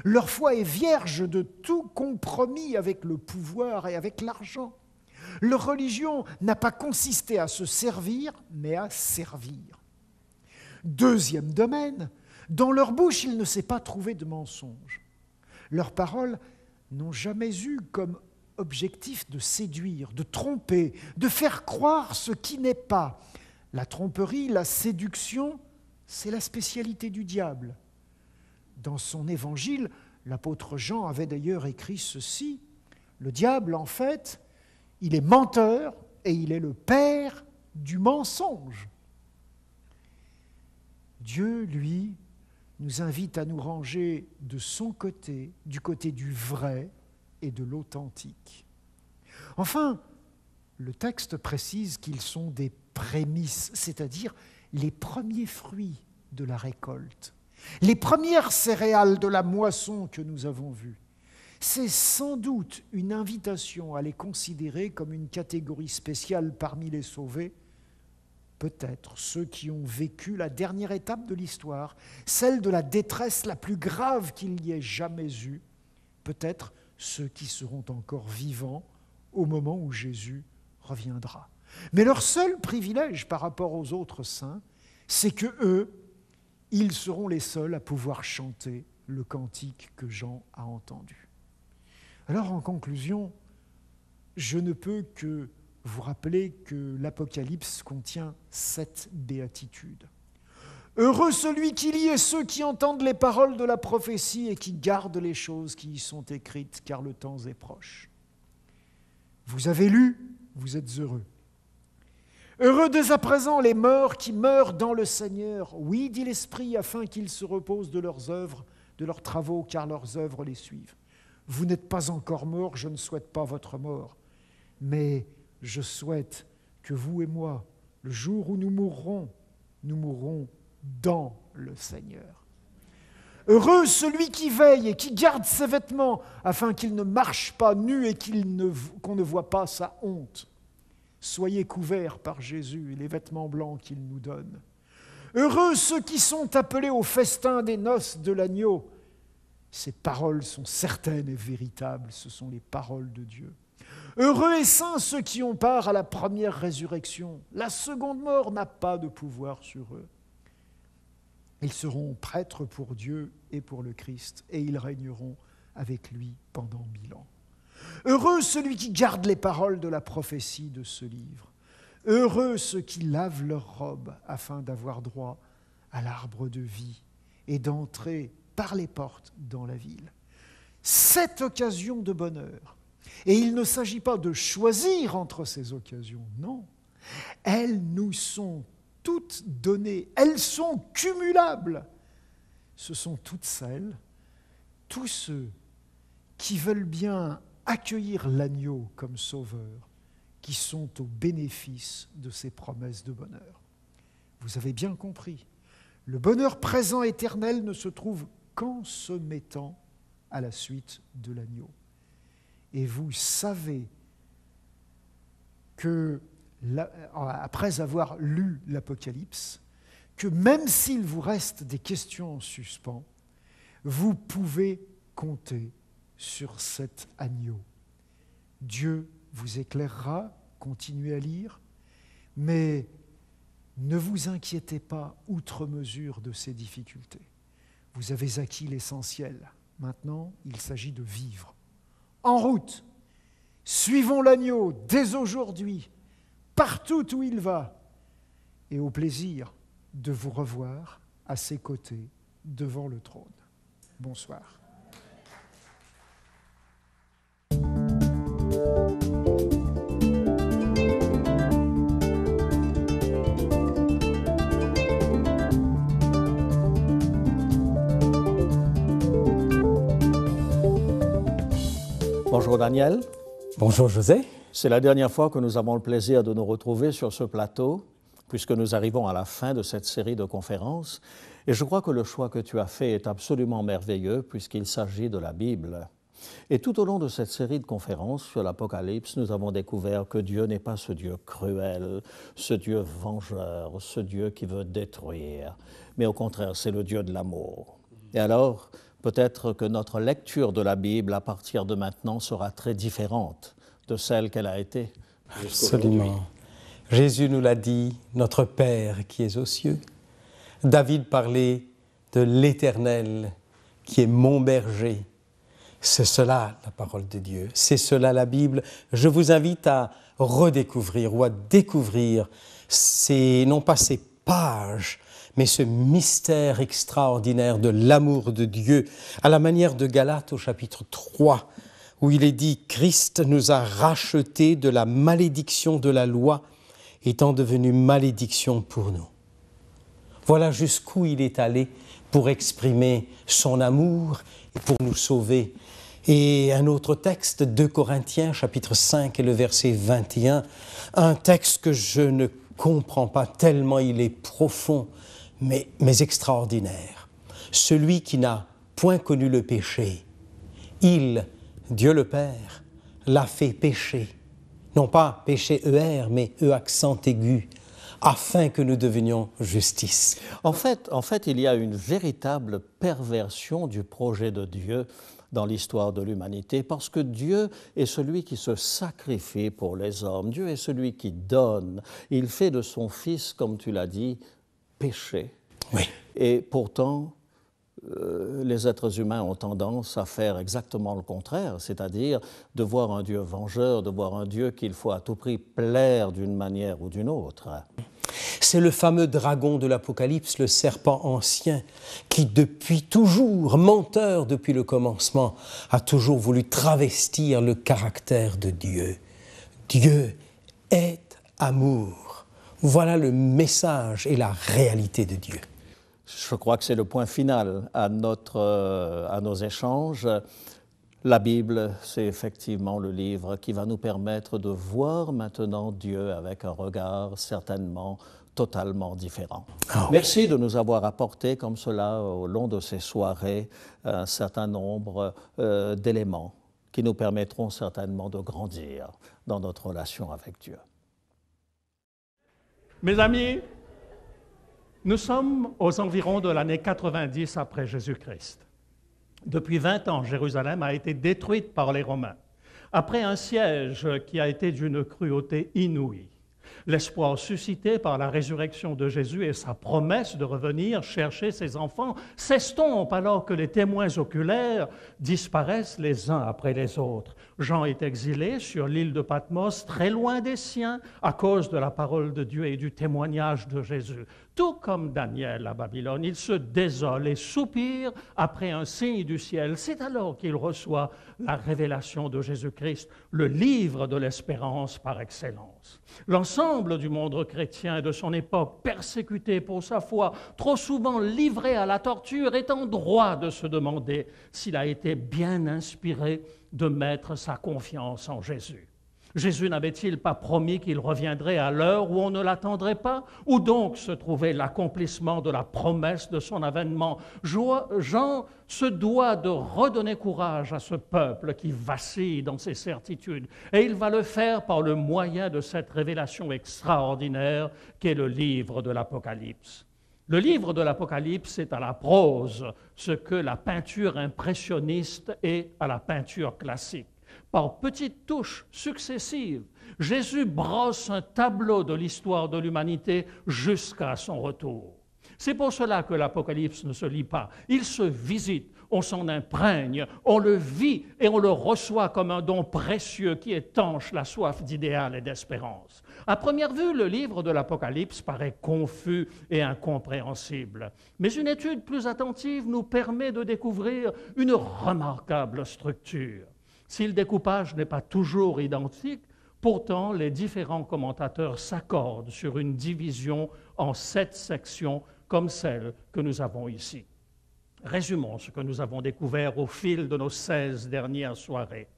Leur foi est vierge de tout compromis avec le pouvoir et avec l'argent. Leur religion n'a pas consisté à se servir, mais à servir. Deuxième domaine, dans leur bouche, il ne s'est pas trouvé de mensonge. Leurs paroles n'ont jamais eu comme objectif de séduire, de tromper, de faire croire ce qui n'est pas. La tromperie, la séduction, c'est la spécialité du diable. Dans son évangile, l'apôtre Jean avait d'ailleurs écrit ceci. Le diable, en fait, il est menteur et il est le père du mensonge. Dieu, lui, nous invite à nous ranger de son côté, du côté du vrai et de l'authentique. Enfin, le texte précise qu'ils sont des prémices, c'est-à-dire les premiers fruits de la récolte, les premières céréales de la moisson que nous avons vues. C'est sans doute une invitation à les considérer comme une catégorie spéciale parmi les sauvés, peut-être ceux qui ont vécu la dernière étape de l'histoire, celle de la détresse la plus grave qu'il y ait jamais eue, peut-être ceux qui seront encore vivants au moment où Jésus reviendra. Mais leur seul privilège par rapport aux autres saints, c'est que eux, ils seront les seuls à pouvoir chanter le cantique que Jean a entendu. Alors en conclusion, je ne peux que vous rappeler que l'Apocalypse contient 7 béatitudes. Heureux celui qui lit et ceux qui entendent les paroles de la prophétie et qui gardent les choses qui y sont écrites, car le temps est proche. Vous avez lu, vous êtes heureux. Heureux dès à présent les morts qui meurent dans le Seigneur. Oui, dit l'Esprit, afin qu'ils se reposent de leurs œuvres, de leurs travaux, car leurs œuvres les suivent. Vous n'êtes pas encore morts, je ne souhaite pas votre mort, mais je souhaite que vous et moi, le jour où nous mourrons dans le Seigneur. Heureux celui qui veille et qui garde ses vêtements, afin qu'il ne marche pas nu et qu'on ne voit pas sa honte. Soyez couverts par Jésus et les vêtements blancs qu'il nous donne. Heureux ceux qui sont appelés au festin des noces de l'agneau. Ces paroles sont certaines et véritables, ce sont les paroles de Dieu. Heureux et saints ceux qui ont part à la première résurrection. La seconde mort n'a pas de pouvoir sur eux. Ils seront prêtres pour Dieu et pour le Christ, et ils régneront avec lui pendant 1000 ans. Heureux celui qui garde les paroles de la prophétie de ce livre. Heureux ceux qui lavent leurs robes afin d'avoir droit à l'arbre de vie et d'entrer par les portes dans la ville. Cette occasion de bonheur, et il ne s'agit pas de choisir entre ces occasions, non. Elles nous sont toutes données, elles sont cumulables. Ce sont toutes celles, tous ceux qui veulent bien accueillir l'agneau comme sauveur, qui sont au bénéfice de ces promesses de bonheur. Vous avez bien compris, le bonheur présent éternel ne se trouve qu'en se mettant à la suite de l'agneau. Et vous savez que, après avoir lu l'Apocalypse, que même s'il vous reste des questions en suspens, vous pouvez compter sur cet agneau. Dieu vous éclairera, continuez à lire, mais ne vous inquiétez pas outre mesure de ces difficultés. Vous avez acquis l'essentiel. Maintenant, il s'agit de vivre. En route, suivons l'agneau dès aujourd'hui, partout où il va, et au plaisir de vous revoir à ses côtés devant le trône. Bonsoir. Bonjour Daniel. Bonjour José. C'est la dernière fois que nous avons le plaisir de nous retrouver sur ce plateau, puisque nous arrivons à la fin de cette série de conférences. Et je crois que le choix que tu as fait est absolument merveilleux, puisqu'il s'agit de la Bible. Et tout au long de cette série de conférences sur l'Apocalypse, nous avons découvert que Dieu n'est pas ce Dieu cruel, ce Dieu vengeur, ce Dieu qui veut détruire, mais au contraire, c'est le Dieu de l'amour. Et alors, peut-être que notre lecture de la Bible à partir de maintenant sera très différente de celle qu'elle a été. Absolument. Jésus nous l'a dit, notre Père qui est aux cieux. David parlait de l'Éternel qui est mon berger. C'est cela la parole de Dieu, c'est cela la Bible. Je vous invite à redécouvrir ou à découvrir non pas ces pages, mais ce mystère extraordinaire de l'amour de Dieu, à la manière de Galates au chapitre 3, où il est dit « Christ nous a rachetés de la malédiction de la loi, étant devenu malédiction pour nous. » Voilà jusqu'où il est allé pour exprimer son amour et pour nous sauver. Et un autre texte, 2 Corinthiens, chapitre 5 et le verset 21, un texte que je ne comprends pas tellement il est profond, mais extraordinaire. Celui qui n'a point connu le péché, il, Dieu le Père, l'a fait pécher. Non pas péché ER, mais E accent aigu, afin que nous devenions justice. En fait, il y a une véritable perversion du projet de Dieu dans l'histoire de l'humanité, parce que Dieu est celui qui se sacrifie pour les hommes. Dieu est celui qui donne. Il fait de son Fils, comme tu l'as dit, péché. Oui. Et pourtant, les êtres humains ont tendance à faire exactement le contraire, c'est-à-dire de voir un Dieu vengeur, de voir un Dieu qu'il faut à tout prix plaire d'une manière ou d'une autre. C'est le fameux dragon de l'Apocalypse, le serpent ancien, qui depuis toujours, menteur depuis le commencement, a toujours voulu travestir le caractère de Dieu. Dieu est amour. Voilà le message et la réalité de Dieu. Je crois que c'est le point final à nos échanges. La Bible, c'est effectivement le livre qui va nous permettre de voir maintenant Dieu avec un regard certainement totalement différent. Oh. Merci de nous avoir apporté comme cela au long de ces soirées un certain nombre d'éléments qui nous permettront certainement de grandir dans notre relation avec Dieu. Mes amis, nous sommes aux environs de l'année 90 après Jésus-Christ. Depuis 20 ans, Jérusalem a été détruite par les Romains, après un siège qui a été d'une cruauté inouïe. L'espoir suscité par la résurrection de Jésus et sa promesse de revenir chercher ses enfants s'estompe alors que les témoins oculaires disparaissent les uns après les autres. Jean est exilé sur l'île de Patmos, très loin des siens, à cause de la parole de Dieu et du témoignage de Jésus. Tout comme Daniel à Babylone, il se désole et soupire après un signe du ciel. C'est alors qu'il reçoit la révélation de Jésus-Christ, le livre de l'espérance par excellence. L'ensemble du monde chrétien de son époque, persécuté pour sa foi, trop souvent livré à la torture, est en droit de se demander s'il a été bien inspiré de mettre sa confiance en Jésus. Jésus n'avait-il pas promis qu'il reviendrait à l'heure où on ne l'attendrait pas? Où donc se trouvait l'accomplissement de la promesse de son avènement? Jean se doit de redonner courage à ce peuple qui vacille dans ses certitudes. Et il va le faire par le moyen de cette révélation extraordinaire qu'est le livre de l'Apocalypse. Le livre de l'Apocalypse est à la prose ce que la peinture impressionniste est à la peinture classique. Par petites touches successives, Jésus brosse un tableau de l'histoire de l'humanité jusqu'à son retour. C'est pour cela que l'Apocalypse ne se lit pas. Il se visite, on s'en imprègne, on le vit et on le reçoit comme un don précieux qui étanche la soif d'idéal et d'espérance. À première vue, le livre de l'Apocalypse paraît confus et incompréhensible. Mais une étude plus attentive nous permet de découvrir une remarquable structure. Si le découpage n'est pas toujours identique, pourtant les différents commentateurs s'accordent sur une division en 7 sections comme celle que nous avons ici. Résumons ce que nous avons découvert au fil de nos 16 dernières soirées.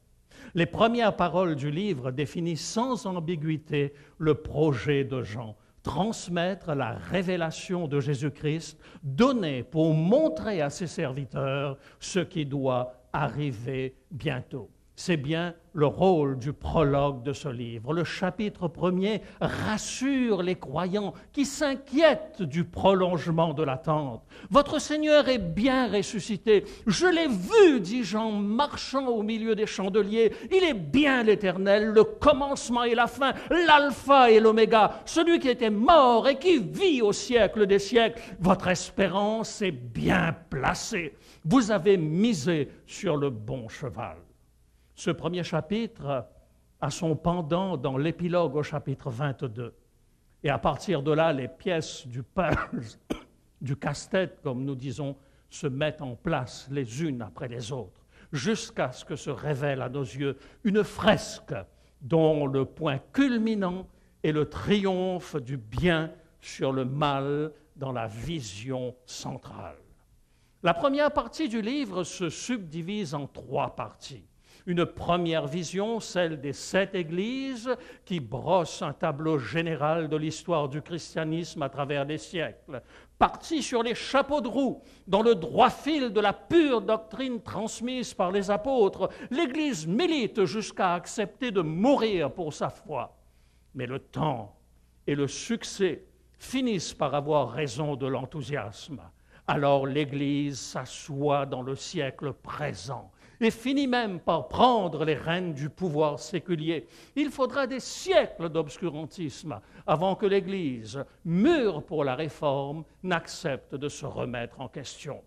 Les premières paroles du livre définissent sans ambiguïté le projet de Jean, transmettre la révélation de Jésus-Christ, donnée pour montrer à ses serviteurs ce qui doit arriver bientôt. C'est bien le rôle du prologue de ce livre. Le chapitre 1er rassure les croyants qui s'inquiètent du prolongement de l'attente. « Votre Seigneur est bien ressuscité. Je l'ai vu, dit Jean, marchant au milieu des chandeliers. Il est bien l'Éternel, le commencement et la fin, l'alpha et l'oméga, celui qui était mort et qui vit au siècle des siècles. Votre espérance est bien placée. Vous avez misé sur le bon cheval. » Ce premier chapitre a son pendant dans l'épilogue au chapitre 22. Et à partir de là, les pièces du puzzle, du casse-tête, comme nous disons, se mettent en place les unes après les autres, jusqu'à ce que se révèle à nos yeux une fresque dont le point culminant est le triomphe du bien sur le mal dans la vision centrale. La première partie du livre se subdivise en 3 parties. Une première vision, celle des 7 églises, qui brosse un tableau général de l'histoire du christianisme à travers les siècles. Partie sur les chapeaux de roue, dans le droit fil de la pure doctrine transmise par les apôtres, l'Église milite jusqu'à accepter de mourir pour sa foi. Mais le temps et le succès finissent par avoir raison de l'enthousiasme. Alors l'Église s'assoit dans le siècle présent et finit même par prendre les rênes du pouvoir séculier. Il faudra des siècles d'obscurantisme avant que l'Église, mûre pour la réforme, n'accepte de se remettre en question.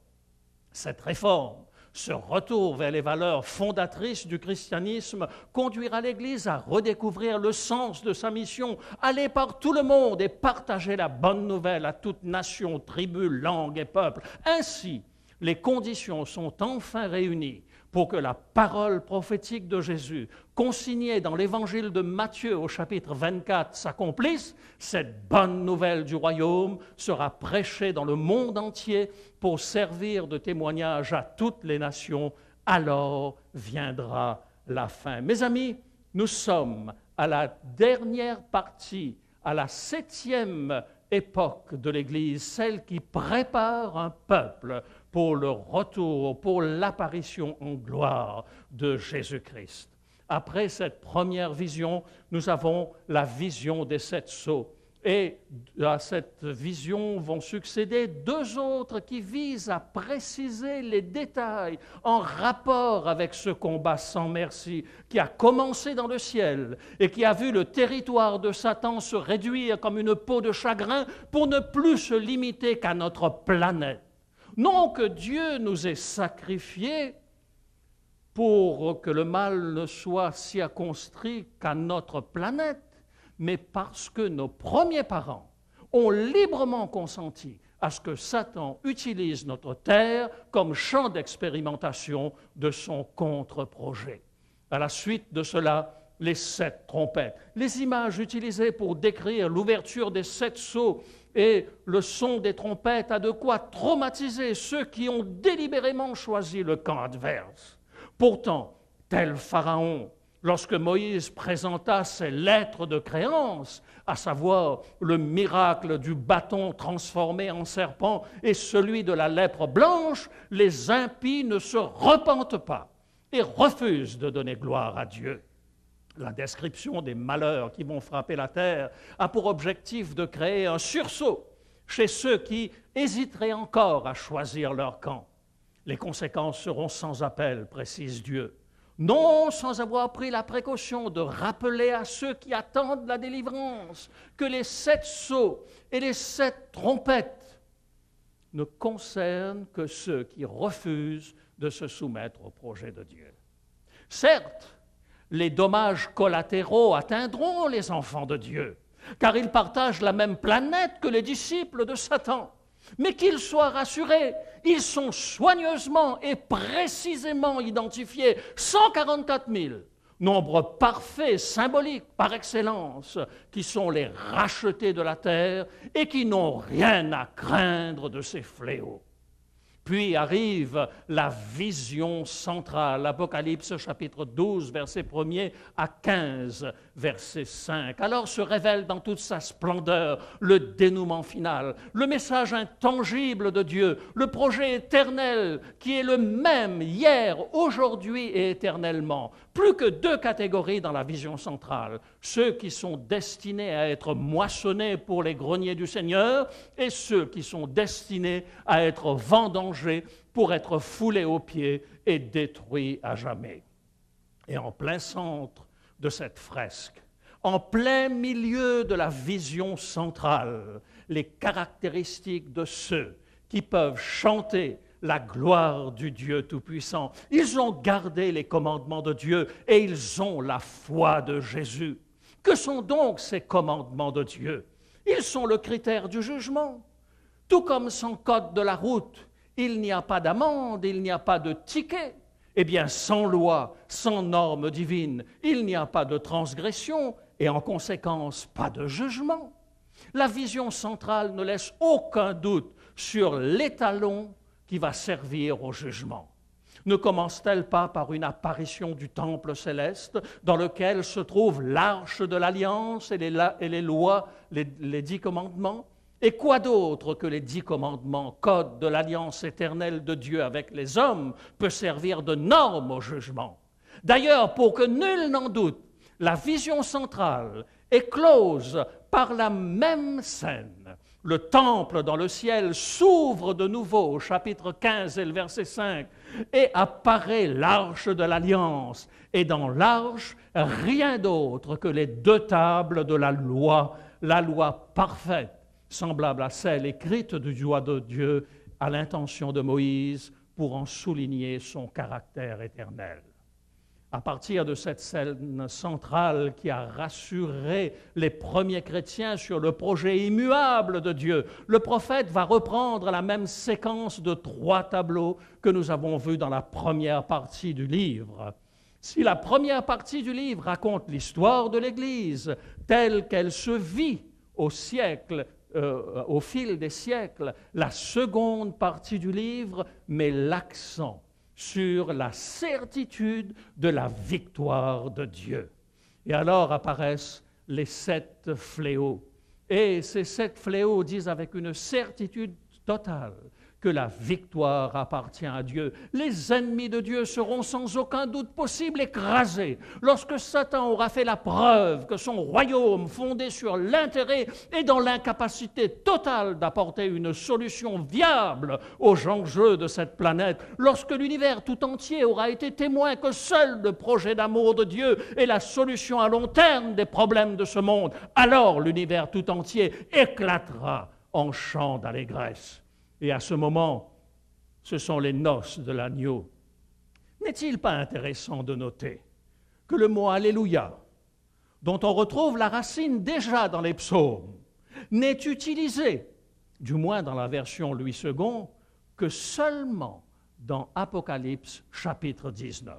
Cette réforme, ce retour vers les valeurs fondatrices du christianisme, conduira l'Église à redécouvrir le sens de sa mission, aller par tout le monde et partager la bonne nouvelle à toute nation, tribu, langue et peuple. Ainsi, les conditions sont enfin réunies pour que la parole prophétique de Jésus, consignée dans l'évangile de Matthieu au chapitre 24, s'accomplisse. Cette bonne nouvelle du royaume sera prêchée dans le monde entier pour servir de témoignage à toutes les nations. Alors viendra la fin. Mes amis, nous sommes à la dernière partie, à la 7e époque de l'Église, celle qui prépare un peuple pour le retour, pour l'apparition en gloire de Jésus-Christ. Après cette première vision, nous avons la vision des 7 sceaux. Et à cette vision vont succéder 2 autres qui visent à préciser les détails en rapport avec ce combat sans merci qui a commencé dans le ciel et qui a vu le territoire de Satan se réduire comme une peau de chagrin pour ne plus se limiter qu'à notre planète. Non que Dieu nous ait sacrifiés pour que le mal ne soit circonscrit qu'à notre planète, mais parce que nos premiers parents ont librement consenti à ce que Satan utilise notre terre comme champ d'expérimentation de son contre-projet. À la suite de cela, les 7 trompettes, les images utilisées pour décrire l'ouverture des 7 sceaux et le son des trompettes a de quoi traumatiser ceux qui ont délibérément choisi le camp adverse. Pourtant, tel Pharaon, lorsque Moïse présenta ses lettres de créance, à savoir le miracle du bâton transformé en serpent et celui de la lèpre blanche, les impies ne se repentent pas et refusent de donner gloire à Dieu. La description des malheurs qui vont frapper la terre a pour objectif de créer un sursaut chez ceux qui hésiteraient encore à choisir leur camp. Les conséquences seront sans appel, précise Dieu. Non sans avoir pris la précaution de rappeler à ceux qui attendent la délivrance que les 7 sceaux et les 7 trompettes ne concernent que ceux qui refusent de se soumettre au projet de Dieu. Certes, les dommages collatéraux atteindront les enfants de Dieu, car ils partagent la même planète que les disciples de Satan. Mais qu'ils soient rassurés, ils sont soigneusement et précisément identifiés, 144 000, nombre parfait, symbolique par excellence, qui sont les rachetés de la terre et qui n'ont rien à craindre de ces fléaux. Puis arrive la vision centrale, Apocalypse chapitre 12, verset 1er à 15, verset 5. Alors se révèle dans toute sa splendeur le dénouement final, le message intangible de Dieu, le projet éternel qui est le même hier, aujourd'hui et éternellement. Plus que 2 catégories dans la vision centrale, ceux qui sont destinés à être moissonnés pour les greniers du Seigneur et ceux qui sont destinés à être vendangés pour être foulés aux pieds et détruits à jamais. Et en plein centre de cette fresque, en plein milieu de la vision centrale, les caractéristiques de ceux qui peuvent chanter la gloire du Dieu Tout-Puissant. Ils ont gardé les commandements de Dieu et ils ont la foi de Jésus. Que sont donc ces commandements de Dieu? Ils sont le critère du jugement. Tout comme sans code de la route, il n'y a pas d'amende, il n'y a pas de ticket. Eh bien, sans loi, sans normes divines, il n'y a pas de transgression et en conséquence, pas de jugement. La vision centrale ne laisse aucun doute sur l'étalon qui va servir au jugement. Ne commence-t-elle pas par une apparition du temple céleste dans lequel se trouve l'arche de l'alliance et les lois, les 10 commandements? Et quoi d'autre que les 10 commandements, code de l'alliance éternelle de Dieu avec les hommes, peut servir de norme au jugement? D'ailleurs, pour que nul n'en doute, la vision centrale est close par la même scène. Le temple dans le ciel s'ouvre de nouveau au chapitre 15 et le verset 5 et apparaît l'arche de l'alliance. Et dans l'arche, rien d'autre que les 2 tables de la loi parfaite, semblable à celle écrite du doigt de Dieu à l'intention de Moïse pour en souligner son caractère éternel. À partir de cette scène centrale qui a rassuré les premiers chrétiens sur le projet immuable de Dieu, le prophète va reprendre la même séquence de 3 tableaux que nous avons vus dans la première partie du livre. Si la première partie du livre raconte l'histoire de l'Église telle qu'elle se vit au fil des siècles, la seconde partie du livre met l'accent sur la certitude de la victoire de Dieu. Et alors apparaissent les 7 fléaux. Et ces 7 fléaux disent avec une certitude totale que la victoire appartient à Dieu. Les ennemis de Dieu seront sans aucun doute possible écrasés lorsque Satan aura fait la preuve que son royaume, fondé sur l'intérêt, est dans l'incapacité totale d'apporter une solution viable aux enjeux de cette planète, lorsque l'univers tout entier aura été témoin que seul le projet d'amour de Dieu est la solution à long terme des problèmes de ce monde, alors l'univers tout entier éclatera en chants d'allégresse. Et à ce moment, ce sont les noces de l'agneau. N'est-il pas intéressant de noter que le mot « Alléluia », dont on retrouve la racine déjà dans les psaumes, n'est utilisé, du moins dans la version Louis II, que seulement dans Apocalypse chapitre 19.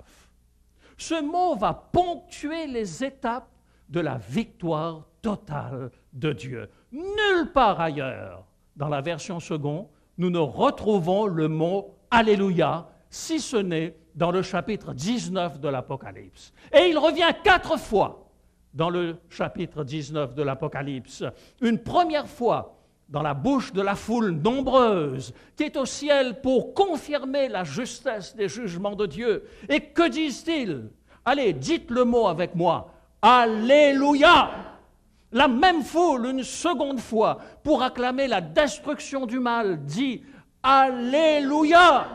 Ce mot va ponctuer les étapes de la victoire totale de Dieu. Nulle part ailleurs, dans la version seconde, nous ne retrouvons le mot « Alléluia », si ce n'est dans le chapitre 19 de l'Apocalypse. Et il revient 4 fois dans le chapitre 19 de l'Apocalypse. Une première fois dans la bouche de la foule nombreuse qui est au ciel pour confirmer la justesse des jugements de Dieu. Et que disent-ils? Allez, dites le mot avec moi. « Alléluia » La même foule, une seconde fois, pour acclamer la destruction du mal, dit « Alléluia »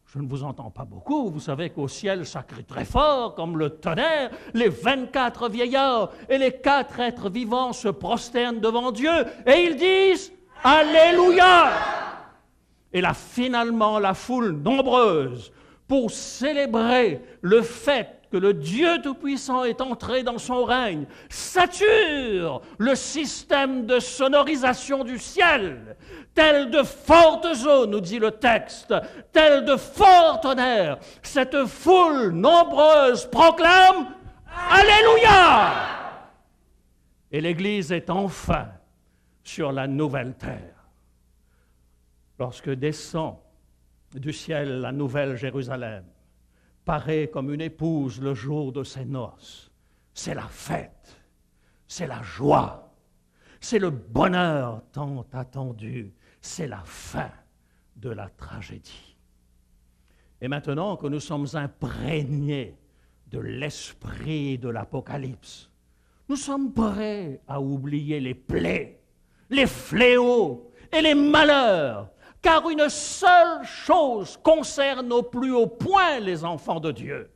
Je ne vous entends pas beaucoup, vous savez qu'au ciel, ça crie très fort, comme le tonnerre. Les 24 vieillards et les 4 êtres vivants se prosternent devant Dieu et ils disent « Alléluia » Et là, finalement, la foule nombreuse, pour célébrer le fait que le Dieu Tout-Puissant est entré dans son règne, sature le système de sonorisation du ciel, tel de fortes eaux, nous dit le texte, tel de forts tonnerres. Cette foule nombreuse proclame « Alléluia » Et l'Église est enfin sur la nouvelle terre. Lorsque descend du ciel la nouvelle Jérusalem, paraît comme une épouse le jour de ses noces. C'est la fête, c'est la joie, c'est le bonheur tant attendu, c'est la fin de la tragédie. Et maintenant que nous sommes imprégnés de l'esprit de l'Apocalypse, nous sommes prêts à oublier les plaies, les fléaux et les malheurs, car une seule chose concerne au plus haut point les enfants de Dieu.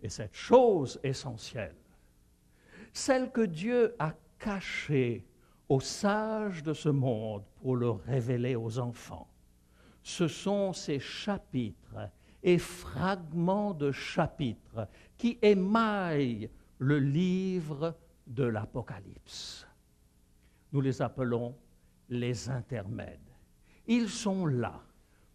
Et cette chose essentielle, celle que Dieu a cachée aux sages de ce monde pour le révéler aux enfants, ce sont ces chapitres et fragments de chapitres qui émaillent le livre de l'Apocalypse. Nous les appelons les intermèdes. Ils sont là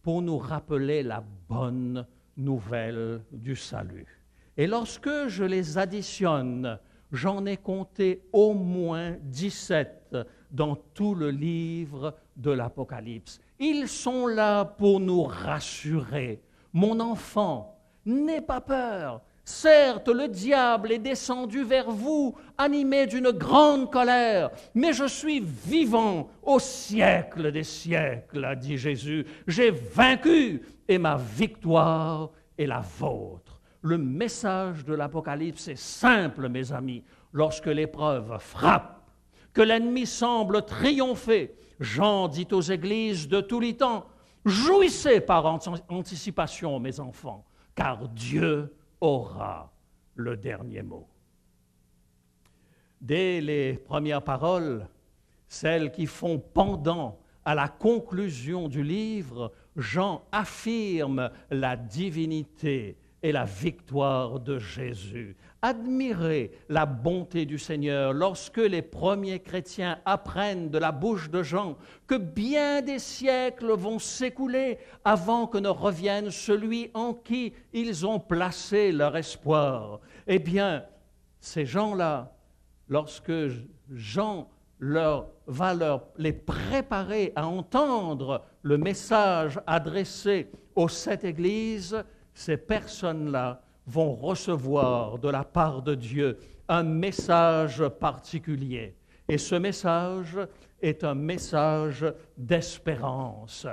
pour nous rappeler la bonne nouvelle du salut. Et lorsque je les additionne, j'en ai compté au moins 17 dans tout le livre de l'Apocalypse. Ils sont là pour nous rassurer. Mon enfant, n'aie pas peur. Certes, le diable est descendu vers vous, animé d'une grande colère, mais je suis vivant au siècle des siècles, a dit Jésus. J'ai vaincu et ma victoire est la vôtre. Le message de l'Apocalypse est simple, mes amis. Lorsque l'épreuve frappe, que l'ennemi semble triompher, Jean dit aux églises de tous les temps, jouissez par anticipation, mes enfants, car Dieu aura le dernier mot. Dès les premières paroles, celles qui font pendant à la conclusion du livre, Jean affirme la divinité et la victoire de Jésus. Admirez la bonté du Seigneur lorsque les premiers chrétiens apprennent de la bouche de Jean que bien des siècles vont s'écouler avant que ne revienne celui en qui ils ont placé leur espoir. Eh bien, ces gens-là, lorsque Jean va les préparer à entendre le message adressé aux 7 églises, ces personnes-là vont recevoir de la part de Dieu un message particulier. Et ce message est un message d'espérance.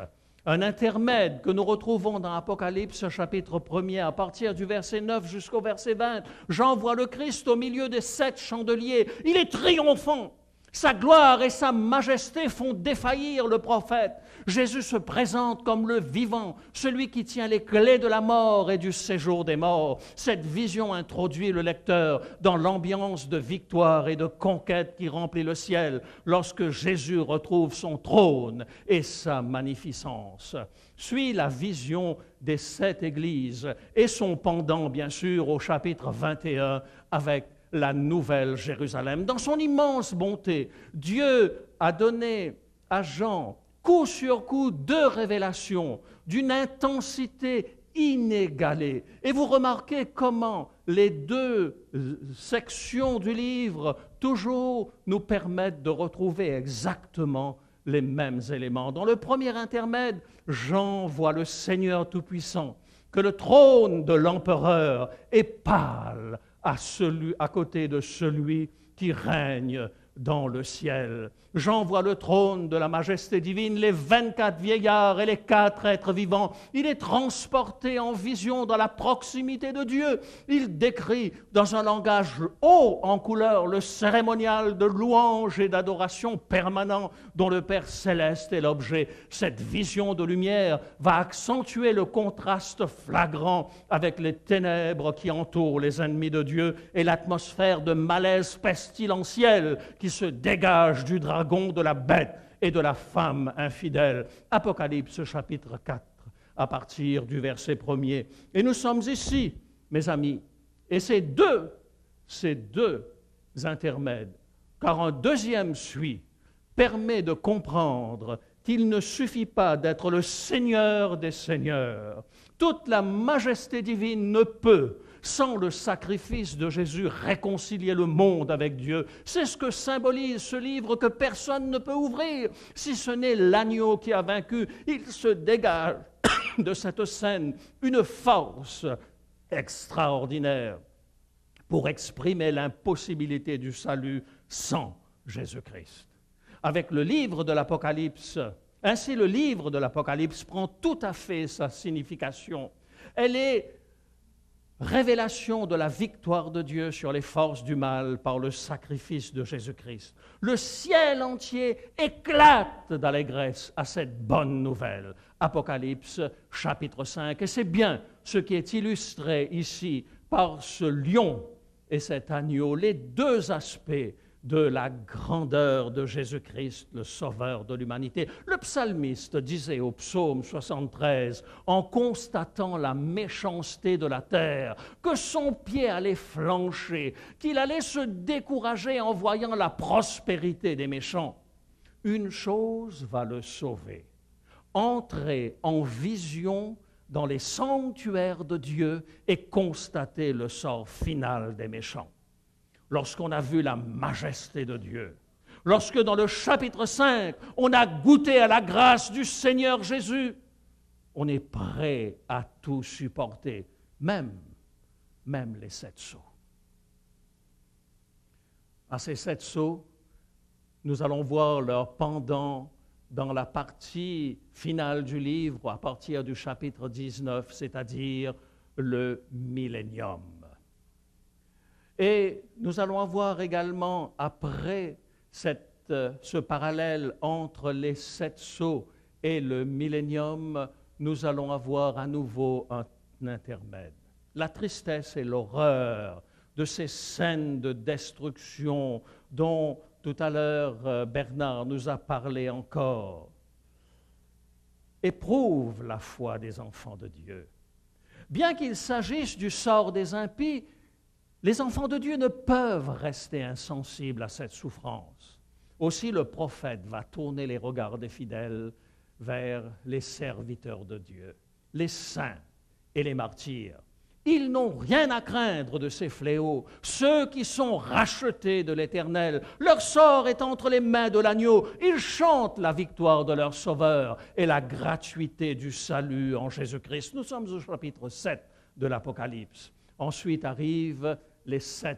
Un intermède que nous retrouvons dans Apocalypse chapitre 1er à partir du verset 9 jusqu'au verset 20. Jean voit le Christ au milieu des 7 chandeliers. Il est triomphant. Sa gloire et sa majesté font défaillir le prophète. Jésus se présente comme le vivant, celui qui tient les clés de la mort et du séjour des morts. Cette vision introduit le lecteur dans l'ambiance de victoire et de conquête qui remplit le ciel lorsque Jésus retrouve son trône et sa magnificence. Suit la vision des 7 églises et son pendant, bien sûr, au chapitre 21 avec la nouvelle Jérusalem. Dans son immense bonté, Dieu a donné à Jean, coup sur coup, 2 révélations d'une intensité inégalée. Et vous remarquez comment les 2 sections du livre toujours nous permettent de retrouver exactement les mêmes éléments. Dans le premier intermède, Jean voit le Seigneur Tout-Puissant, que le trône de l'empereur est pâle à côté de celui qui règne dans le ciel. Jean voit le trône de la majesté divine, les 24 vieillards et les 4 êtres vivants. Il est transporté en vision dans la proximité de Dieu. Il décrit dans un langage haut en couleur le cérémonial de louange et d'adoration permanent dont le Père céleste est l'objet. Cette vision de lumière va accentuer le contraste flagrant avec les ténèbres qui entourent les ennemis de Dieu et l'atmosphère de malaise pestilentiel qui se dégage du dragon, de la bête et de la femme infidèle. Apocalypse chapitre 4, à partir du verset 1er. Et nous sommes ici, mes amis, et ces deux intermèdes, car un deuxième suit, permet de comprendre qu'il ne suffit pas d'être le Seigneur des Seigneurs. Toute la majesté divine ne peut, sans le sacrifice de Jésus, réconcilier le monde avec Dieu. C'est ce que symbolise ce livre que personne ne peut ouvrir, si ce n'est l'agneau qui a vaincu. Il se dégage de cette scène une force extraordinaire pour exprimer l'impossibilité du salut sans Jésus-Christ. Avec le livre de l'Apocalypse, ainsi le livre de l'Apocalypse prend tout à fait sa signification. Elle est révélation de la victoire de Dieu sur les forces du mal par le sacrifice de Jésus-Christ. Le ciel entier éclate d'allégresse à cette bonne nouvelle. Apocalypse chapitre 5. Et c'est bien ce qui est illustré ici par ce lion et cet agneau, les 2 aspects de la grandeur de Jésus-Christ, le Sauveur de l'humanité. Le psalmiste disait au psaume 73, en constatant la méchanceté de la terre, que son pied allait flancher, qu'il allait se décourager en voyant la prospérité des méchants. Une chose va le sauver, entrer en vision dans les sanctuaires de Dieu et constater le sort final des méchants. Lorsqu'on a vu la majesté de Dieu, lorsque dans le chapitre 5, on a goûté à la grâce du Seigneur Jésus, on est prêt à tout supporter, même les 7 sceaux. À ces 7 sceaux, nous allons voir leur pendant dans la partie finale du livre, à partir du chapitre 19, c'est-à-dire le millénium. Et nous allons avoir également, après ce parallèle entre les 7 sceaux et le millénium, nous allons avoir à nouveau un intermède. La tristesse et l'horreur de ces scènes de destruction dont tout à l'heure Bernard nous a parlé encore éprouvent la foi des enfants de Dieu. Bien qu'il s'agisse du sort des impies, les enfants de Dieu ne peuvent rester insensibles à cette souffrance. Aussi, le prophète va tourner les regards des fidèles vers les serviteurs de Dieu, les saints et les martyrs. Ils n'ont rien à craindre de ces fléaux, ceux qui sont rachetés de l'Éternel. Leur sort est entre les mains de l'agneau. Ils chantent la victoire de leur Sauveur et la gratuité du salut en Jésus-Christ. Nous sommes au chapitre 7 de l'Apocalypse. Ensuite arrivent les 7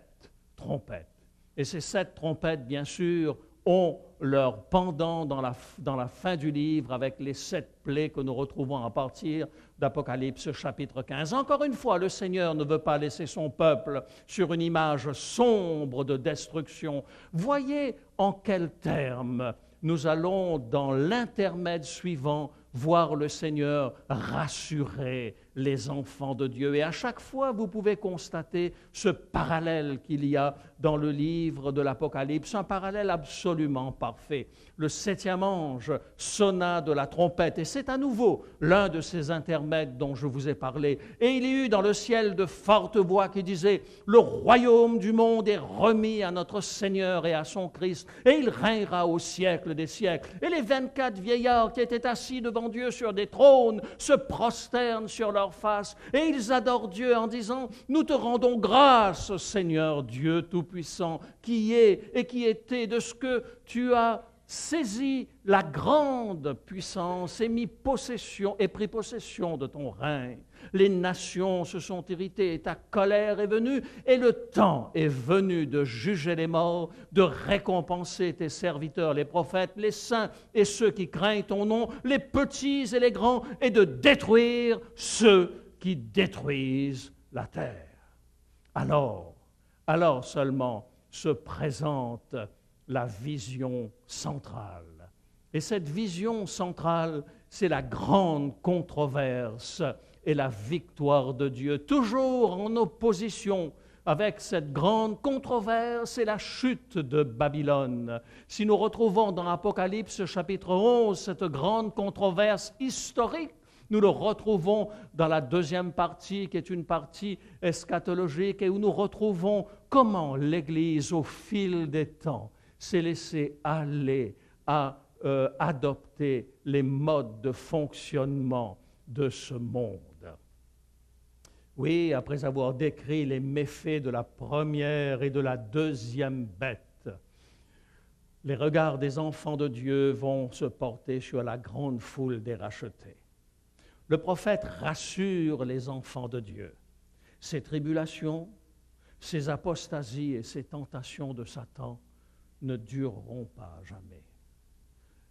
trompettes. Et ces 7 trompettes, bien sûr, ont leur pendant dans la fin du livre avec les 7 plaies que nous retrouvons à partir d'Apocalypse chapitre 15. Encore une fois, le Seigneur ne veut pas laisser son peuple sur une image sombre de destruction. Voyez en quels termes nous allons, dans l'intermède suivant, voir le Seigneur rassurer les enfants de Dieu. Et à chaque fois, vous pouvez constater ce parallèle qu'il y a dans le livre de l'Apocalypse, un parallèle absolument parfait. Le 7e ange sonna de la trompette, et c'est à nouveau l'un de ces intermèdes dont je vous ai parlé. Et il y eut dans le ciel de fortes voix qui disaient « Le royaume du monde est remis à notre Seigneur et à son Christ, et il régnera au siècle des siècles. » Et les 24 vieillards qui étaient assis devant Dieu sur des trônes se prosternent sur leur face, et ils adorent Dieu en disant « Nous te rendons grâce, Seigneur Dieu Tout-Puissant, qui est et qui était, de ce que tu as saisi la grande puissance et pris possession de ton règne. Les nations se sont irritées, ta colère est venue, et le temps est venu de juger les morts, de récompenser tes serviteurs, les prophètes, les saints et ceux qui craignent ton nom, les petits et les grands, et de détruire ceux qui détruisent la terre. » Alors seulement se présente la vision centrale. Et cette vision centrale, c'est la grande controverse et la victoire de Dieu, toujours en opposition avec cette grande controverse et la chute de Babylone. Si nous retrouvons dans Apocalypse chapitre 11 cette grande controverse historique, nous le retrouvons dans la 2e partie, qui est une partie eschatologique, et où nous retrouvons comment l'Église, au fil des temps, s'est laissée aller à adopter les modes de fonctionnement de ce monde. Oui, après avoir décrit les méfaits de la première et de la deuxième bête, les regards des enfants de Dieu vont se porter sur la grande foule des rachetés. Le prophète rassure les enfants de Dieu. Ces tribulations, ces apostasies et ces tentations de Satan ne dureront pas jamais.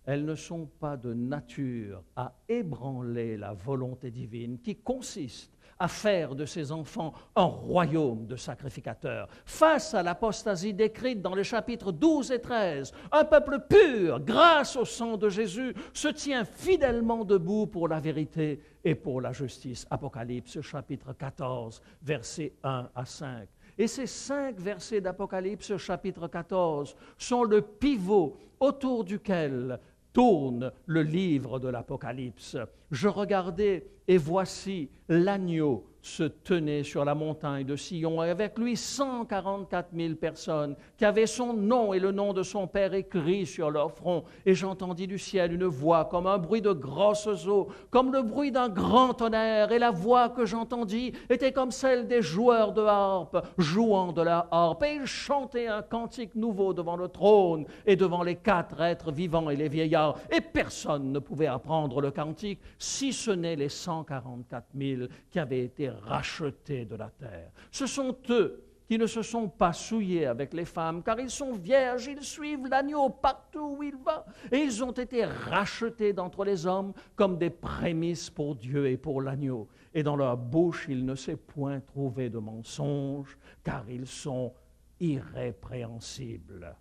Elles ne sont pas de nature à ébranler la volonté divine qui consiste à faire de ses enfants un royaume de sacrificateurs. Face à l'apostasie décrite dans les chapitres 12 et 13, un peuple pur, grâce au sang de Jésus, se tient fidèlement debout pour la vérité et pour la justice. Apocalypse chapitre 14, versets 1 à 5. Et ces 5 versets d'Apocalypse chapitre 14 sont le pivot autour duquel tourne le livre de l'Apocalypse. Je regardais et voici l'agneau se tenait sur la montagne de Sion et avec lui 144 000 personnes qui avaient son nom et le nom de son Père écrit sur leur front. Et j'entendis du ciel une voix comme un bruit de grosses eaux, comme le bruit d'un grand tonnerre. Et la voix que j'entendis était comme celle des joueurs de harpe jouant de la harpe. Et ils chantaient un cantique nouveau devant le trône et devant les 4 êtres vivants et les vieillards. Et personne ne pouvait apprendre le cantique si ce n'est les 144 000 qui avaient été rachetés de la terre. Ce sont eux qui ne se sont pas souillés avec les femmes, car ils sont vierges, ils suivent l'agneau partout où il va, et ils ont été rachetés d'entre les hommes comme des prémices pour Dieu et pour l'agneau. Et dans leur bouche, il ne s'est point trouvé de mensonge, car ils sont irrépréhensibles.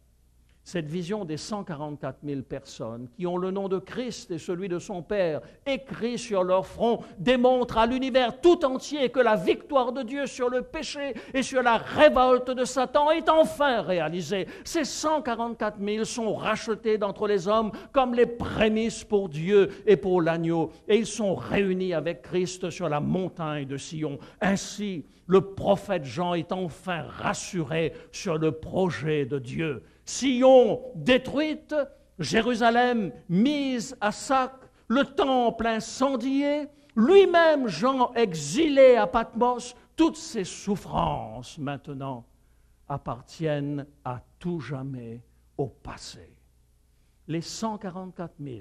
Cette vision des 144 000 personnes qui ont le nom de Christ et celui de son Père écrit sur leur front démontre à l'univers tout entier que la victoire de Dieu sur le péché et sur la révolte de Satan est enfin réalisée. Ces 144 000 sont rachetés d'entre les hommes comme les prémices pour Dieu et pour l'agneau, et ils sont réunis avec Christ sur la montagne de Sion. Ainsi, le prophète Jean est enfin rassuré sur le projet de Dieu. Sion détruite, Jérusalem mise à sac, le temple incendié, lui-même Jean exilé à Patmos, toutes ces souffrances maintenant appartiennent à tout jamais au passé. Les 144 000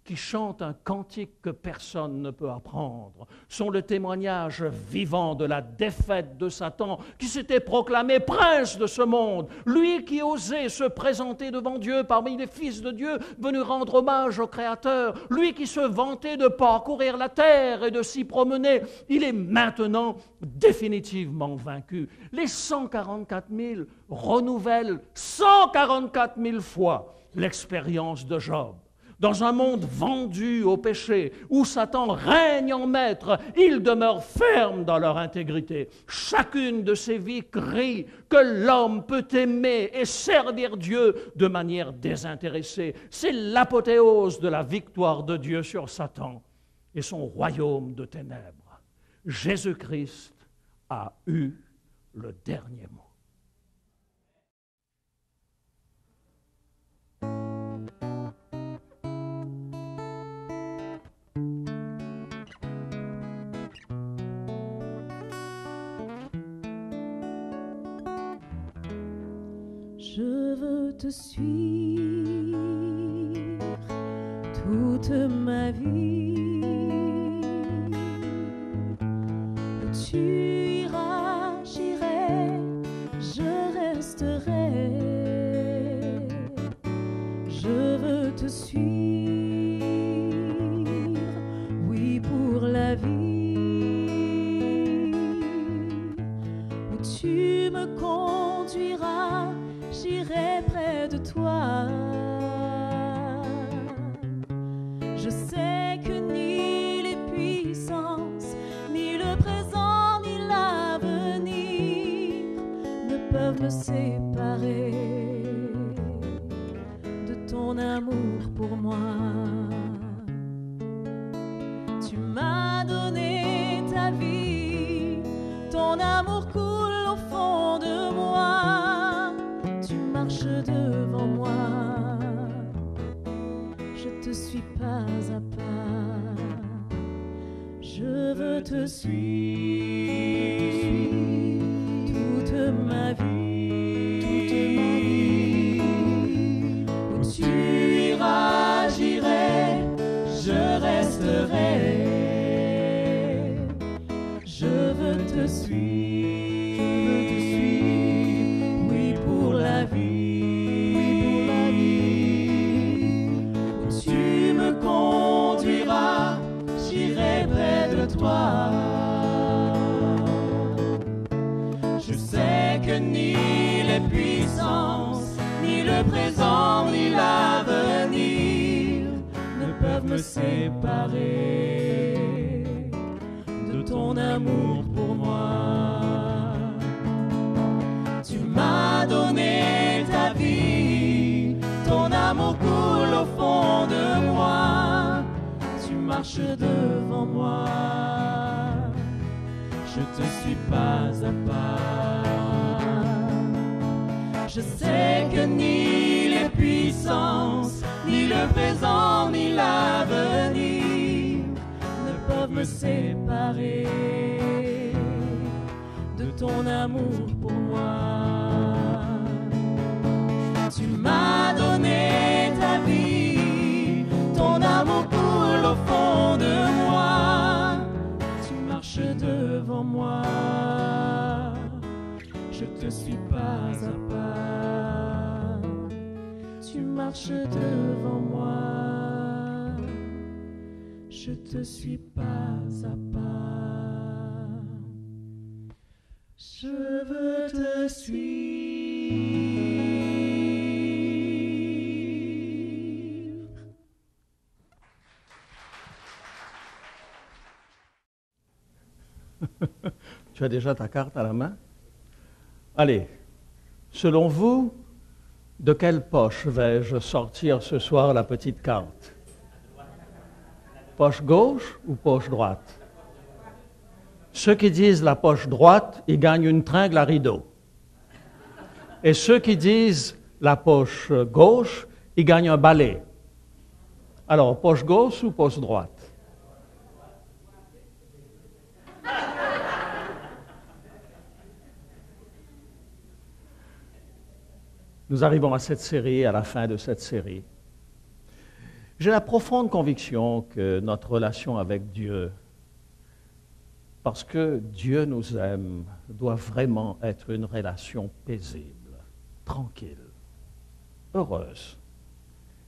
qui chante un cantique que personne ne peut apprendre, sont le témoignage vivant de la défaite de Satan, qui s'était proclamé prince de ce monde, lui qui osait se présenter devant Dieu parmi les fils de Dieu, venu rendre hommage au Créateur, lui qui se vantait de parcourir la terre et de s'y promener. Il est maintenant définitivement vaincu. Les 144 000 renouvellent 144 000 fois l'expérience de Job. Dans un monde vendu au péché, où Satan règne en maître, ils demeurent fermes dans leur intégrité. Chacune de ces vies crie que l'homme peut aimer et servir Dieu de manière désintéressée. C'est l'apothéose de la victoire de Dieu sur Satan et son royaume de ténèbres. Jésus-Christ a eu le dernier mot. Je veux te suivre toute ma vie. Où tu iras, j'irai, je resterai. Je veux te suivre, oui, pour la vie. Où tu me conduiras, j'irai près de toi. Je sais que ni les puissances, ni le présent, ni l'avenir ne peuvent me séparer de ton amour pour moi. Tu m'as donné ta vie, ton amour coule au fond de moi. Tu marches devant moi, je te suis pas à pas. Je veux te suivre toute ma vie. Où tu iras, j'irai, je resterai. Je veux te suivre, oui, pour la vie. Où tu me conduiras, j'irai près de toi. Je sais que ni les puissances, ni le présent, ni l'avenir ne peuvent me séparer de ton amour pour moi. Tu m'as donné ta vie, ton amour coule au fond de moi. Tu marches devant moi, je te suis pas à pas. Je sais que ni les puissances, ni le présent, ni l'avenir ne peuvent me séparer de ton amour pour moi. Tu m'as donné ta vie, ton amour coule au fond de moi. Tu marches devant moi, je te suis pas à pas. Tu marches devant moi, je te suis pas à pas. Je veux te suivre. Tu as déjà ta carte à la main? Allez, selon vous, de quelle poche vais-je sortir ce soir la petite carte? Poche gauche ou poche droite? Ceux qui disent la poche droite, ils gagnent une tringle à rideau. Et ceux qui disent la poche gauche, ils gagnent un balai. Alors, poche gauche ou poche droite? Nous arrivons à cette série, à la fin de cette série. J'ai la profonde conviction que notre relation avec Dieu, parce que Dieu nous aime, doit vraiment être une relation paisible, tranquille, heureuse.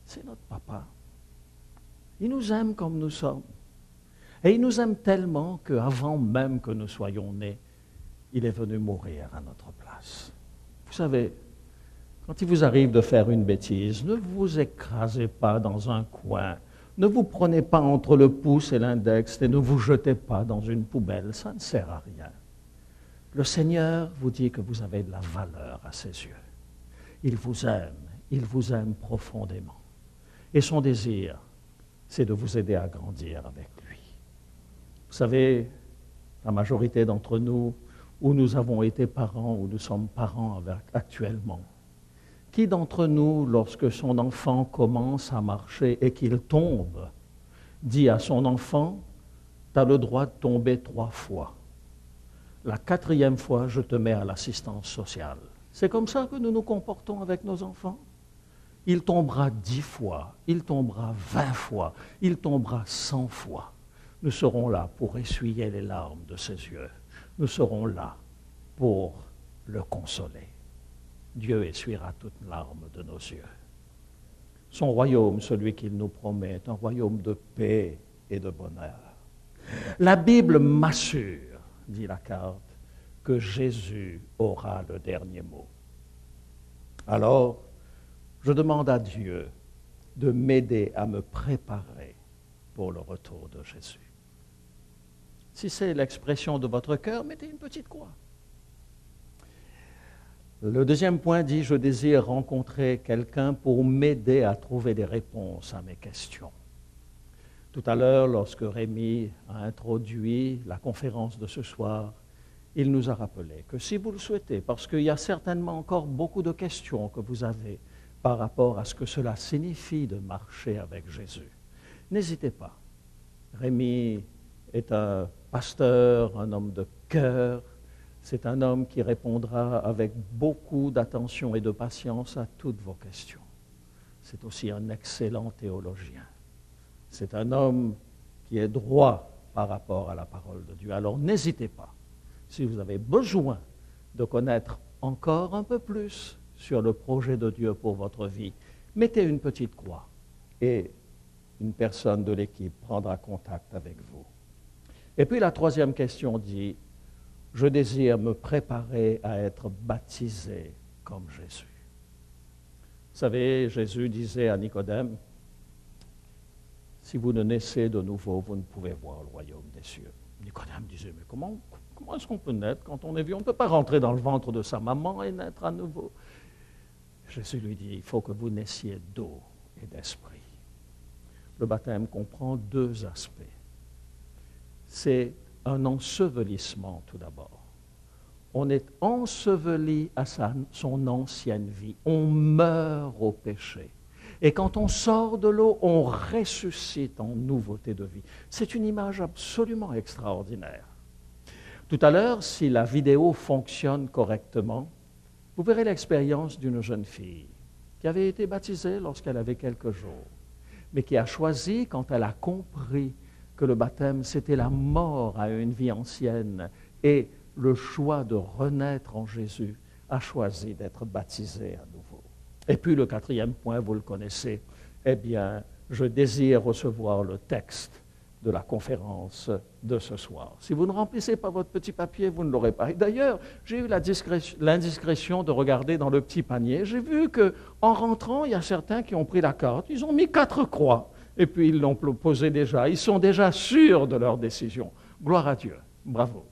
C'est notre papa. Il nous aime comme nous sommes. Et il nous aime tellement qu'avant même que nous soyons nés, il est venu mourir à notre place. Vous savez, quand il vous arrive de faire une bêtise, ne vous écrasez pas dans un coin. Ne vous prenez pas entre le pouce et l'index et ne vous jetez pas dans une poubelle. Ça ne sert à rien. Le Seigneur vous dit que vous avez de la valeur à ses yeux. Il vous aime profondément. Et son désir, c'est de vous aider à grandir avec lui. Vous savez, la majorité d'entre nous, où nous avons été parents, où nous sommes parents actuellement, qui d'entre nous, lorsque son enfant commence à marcher et qu'il tombe, dit à son enfant, « Tu as le droit de tomber 3 fois. La 4e fois, je te mets à l'assistance sociale. » C'est comme ça que nous nous comportons avec nos enfants. Il tombera 10 fois, il tombera 20 fois, il tombera 100 fois. Nous serons là pour essuyer les larmes de ses yeux. Nous serons là pour le consoler. Dieu essuiera toute larme de nos yeux. Son royaume, celui qu'il nous promet, est un royaume de paix et de bonheur. La Bible m'assure, dit la carte, que Jésus aura le dernier mot. Alors, je demande à Dieu de m'aider à me préparer pour le retour de Jésus. Si c'est l'expression de votre cœur, mettez une petite croix. Le deuxième point dit, je désire rencontrer quelqu'un pour m'aider à trouver des réponses à mes questions. Tout à l'heure, lorsque Rémi a introduit la conférence de ce soir, il nous a rappelé que si vous le souhaitez, parce qu'il y a certainement encore beaucoup de questions que vous avez par rapport à ce que cela signifie de marcher avec Jésus, n'hésitez pas. Rémi est un pasteur, un homme de cœur. C'est un homme qui répondra avec beaucoup d'attention et de patience à toutes vos questions. C'est aussi un excellent théologien. C'est un homme qui est droit par rapport à la parole de Dieu. Alors n'hésitez pas, si vous avez besoin de connaître encore un peu plus sur le projet de Dieu pour votre vie, mettez une petite croix et une personne de l'équipe prendra contact avec vous. Et puis la troisième question dit, je désire me préparer à être baptisé comme Jésus. Vous savez, Jésus disait à Nicodème, si vous ne naissez de nouveau, vous ne pouvez voir le royaume des cieux. Nicodème disait, mais comment est-ce qu'on peut naître quand on est vieux? On ne peut pas rentrer dans le ventre de sa maman et naître à nouveau. Jésus lui dit, il faut que vous naissiez d'eau et d'esprit. Le baptême comprend 2 aspects. C'est un ensevelissement tout d'abord. On est enseveli à son ancienne vie. On meurt au péché. Et quand on sort de l'eau, on ressuscite en nouveauté de vie. C'est une image absolument extraordinaire. Tout à l'heure, si la vidéo fonctionne correctement, vous verrez l'expérience d'une jeune fille qui avait été baptisée lorsqu'elle avait quelques jours, mais qui a choisi, quand elle a compris que le baptême, c'était la mort à une vie ancienne et le choix de renaître en Jésus, a choisi d'être baptisée à nouveau. Et puis le 4e point, vous le connaissez, eh bien, je désire recevoir le texte de la conférence de ce soir. Si vous ne remplissez pas votre petit papier, vous ne l'aurez pas. Et d'ailleurs, j'ai eu l'indiscrétion de regarder dans le petit panier. J'ai vu qu'en rentrant, il y a certains qui ont pris la carte, ils ont mis 4 croix. Et puis ils l'ont posé déjà. Ils sont déjà sûrs de leur décision. Gloire à Dieu. Bravo.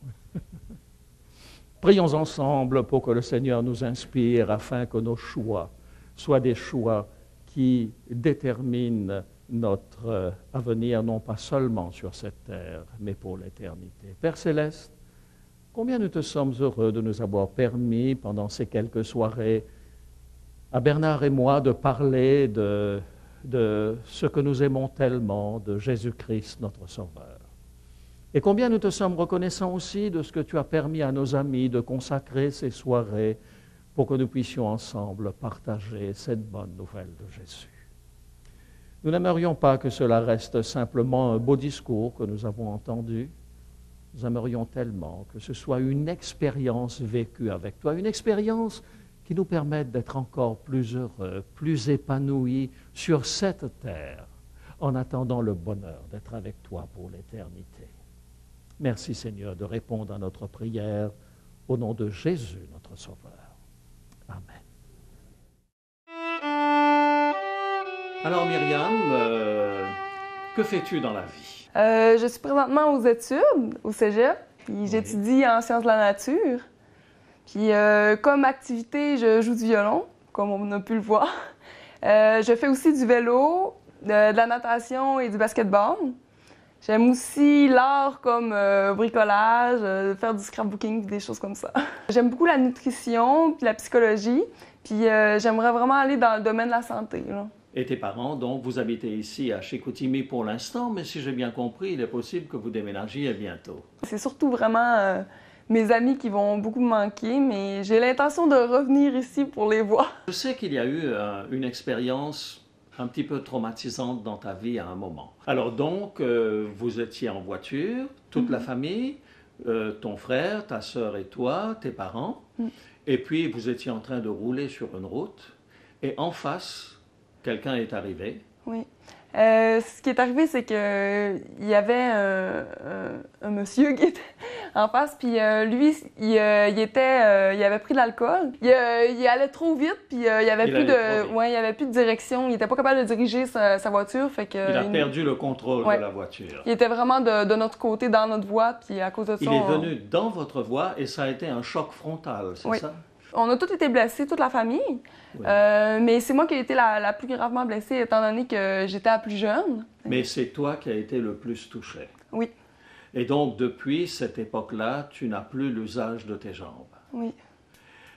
Prions ensemble pour que le Seigneur nous inspire afin que nos choix soient des choix qui déterminent notre avenir, non pas seulement sur cette terre, mais pour l'éternité. Père Céleste, combien nous te sommes heureux de nous avoir permis, pendant ces quelques soirées, à Bernard et moi, de parler de ce que nous aimons tellement, de Jésus-Christ, notre Sauveur. Et combien nous te sommes reconnaissants aussi de ce que tu as permis à nos amis de consacrer ces soirées pour que nous puissions ensemble partager cette bonne nouvelle de Jésus. Nous n'aimerions pas que cela reste simplement un beau discours que nous avons entendu. Nous aimerions tellement que ce soit une expérience vécue avec toi, une expérience qui nous permette d'être encore plus heureux, plus épanouis sur cette terre, en attendant le bonheur d'être avec toi pour l'éternité. Merci Seigneur de répondre à notre prière au nom de Jésus, notre Sauveur. Amen. Alors Myriam, que fais-tu dans la vie? Je suis présentement aux études, au cégep, puis j'étudie en sciences de la nature. Puis comme activité, je joue du violon, comme on a pu le voir. Je fais aussi du vélo, de la natation et du basketball. J'aime aussi l'art comme bricolage, faire du scrapbooking, des choses comme ça. J'aime beaucoup la nutrition, puis la psychologie, puis j'aimerais vraiment aller dans le domaine de la santé, là. Et tes parents, donc, vous habitez ici à Chicoutimi pour l'instant, mais si j'ai bien compris, il est possible que vous déménagiez bientôt. C'est surtout vraiment mes amis qui vont beaucoup me manquer, mais j'ai l'intention de revenir ici pour les voir. Je sais qu'il y a eu une expérience un petit peu traumatisante dans ta vie à un moment. Alors donc, vous étiez en voiture, toute la famille, ton frère, ta sœur et toi, tes parents, et puis vous étiez en train de rouler sur une route, et en face, quelqu'un est arrivé. Oui. Ce qui est arrivé, c'est qu'il y avait un monsieur qui était en face, puis lui, il avait pris de l'alcool. Il allait trop vite, puis il n'y avait plus de direction. Il n'était pas capable de diriger sa voiture. Fait que, il a perdu le contrôle de la voiture. Il était vraiment de notre côté, dans notre voie, puis à cause de ça... Il est venu dans votre voie et ça a été un choc frontal, c'est ça? On a tous été blessés, toute la famille, mais c'est moi qui ai été la plus gravement blessée, étant donné que j'étais la plus jeune. Mais c'est toi qui as été le plus touché. Oui. Et donc, depuis cette époque-là, tu n'as plus l'usage de tes jambes. Oui.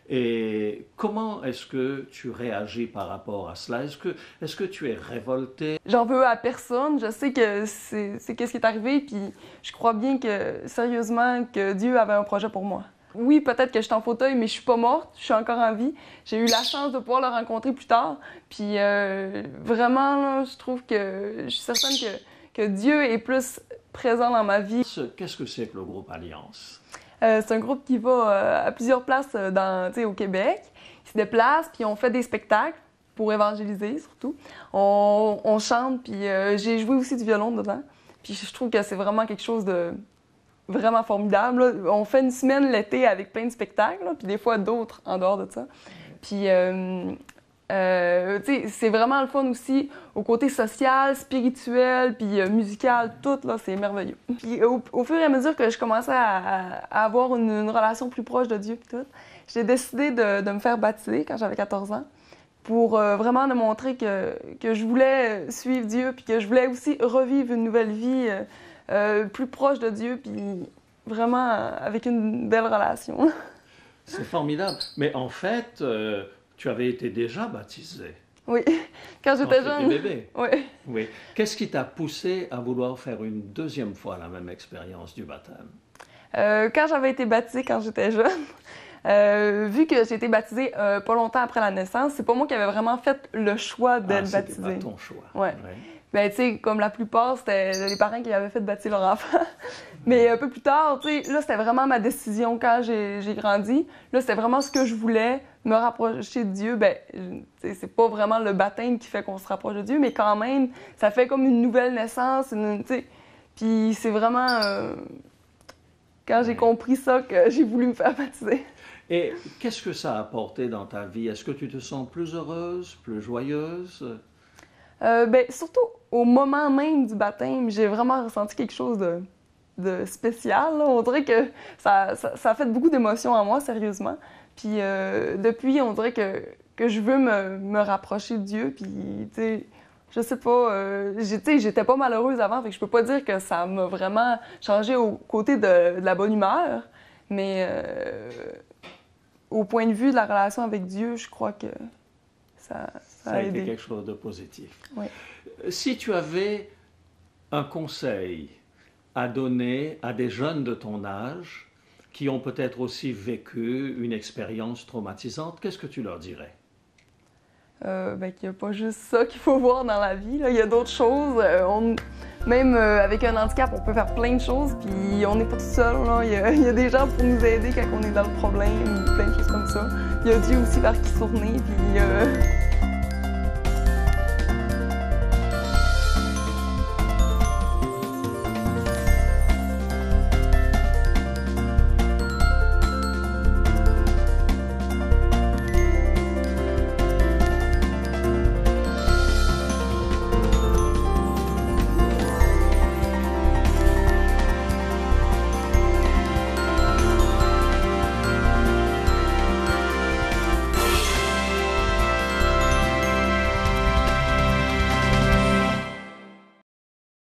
Et comment est-ce que tu réagis par rapport à cela? Est-ce que tu es révolté? J'en veux à personne. Je sais que c'est ce qui est arrivé, puis je crois bien que, sérieusement, que Dieu avait un projet pour moi. Oui, peut-être que je suis en fauteuil, mais je suis pas morte, je suis encore en vie. J'ai eu la chance de pouvoir le rencontrer plus tard. Puis vraiment, là, je trouve que je suis certaine que Dieu est plus présent dans ma vie. Qu'est-ce que c'est que le groupe Alliance? C'est un groupe qui va à plusieurs places au Québec. Ils se déplacent, puis on fait des spectacles pour évangéliser, surtout. On chante, puis j'ai joué aussi du violon dedans. Puis je trouve que c'est vraiment quelque chose de vraiment formidable, là. On fait une semaine l'été avec plein de spectacles, là, puis des fois d'autres en dehors de ça. Puis, c'est vraiment le fun aussi au côté social, spirituel, puis musical, tout, là, c'est merveilleux. Puis au fur et à mesure que je commençais à avoir une relation plus proche de Dieu, puis tout, j'ai décidé de me faire baptiser quand j'avais 14 ans pour vraiment démontrer que je voulais suivre Dieu, puis que je voulais aussi revivre une nouvelle vie plus proche de Dieu, puis vraiment avec une belle relation. C'est formidable. Mais en fait, tu avais été déjà baptisée. Oui, quand j'étais jeune. Tu étais bébé. Oui. Qu'est-ce qui t'a poussé à vouloir faire une deuxième fois la même expérience du baptême? Quand j'avais été baptisée quand j'étais jeune, vu que j'ai été baptisée pas longtemps après la naissance, c'est pas moi qui avais vraiment fait le choix d'être baptisée. C'était pas ton choix. Ouais. Ben, tu sais, comme la plupart, c'était les parents qui avaient fait baptiser leur enfant. Mais un peu plus tard, tu sais, là, c'était vraiment ma décision quand j'ai grandi. Là, c'était vraiment ce que je voulais, me rapprocher de Dieu. Ben, tu sais, c'est pas vraiment le baptême qui fait qu'on se rapproche de Dieu, mais quand même, ça fait comme une nouvelle naissance, tu sais. Puis c'est vraiment quand j'ai compris ça que j'ai voulu me faire baptiser. Et qu'est-ce que ça a apporté dans ta vie? Est-ce que tu te sens plus heureuse, plus joyeuse? Ben, surtout au moment même du baptême, j'ai vraiment ressenti quelque chose de spécial, là. On dirait que ça a fait beaucoup d'émotions en moi, sérieusement. Puis depuis, on dirait que je veux me rapprocher de Dieu. Puis, tu sais, je sais pas, j'étais pas malheureuse avant, fait que je peux pas dire que ça m'a vraiment changé au côté de la bonne humeur. Mais au point de vue de la relation avec Dieu, je crois que ça a été aidé. quelque chose de positif. Oui. Si tu avais un conseil à donner à des jeunes de ton âge qui ont peut-être aussi vécu une expérience traumatisante, qu'est-ce que tu leur dirais? qu'il n'y a pas juste ça qu'il faut voir dans la vie. Là. Il y a d'autres choses. Même avec un handicap, on peut faire plein de choses, puis on n'est pas tout seul. Là. Il y a des gens pour nous aider quand on est dans le problème, plein de choses comme ça. Il y a Dieu aussi vers qui se tourner, puis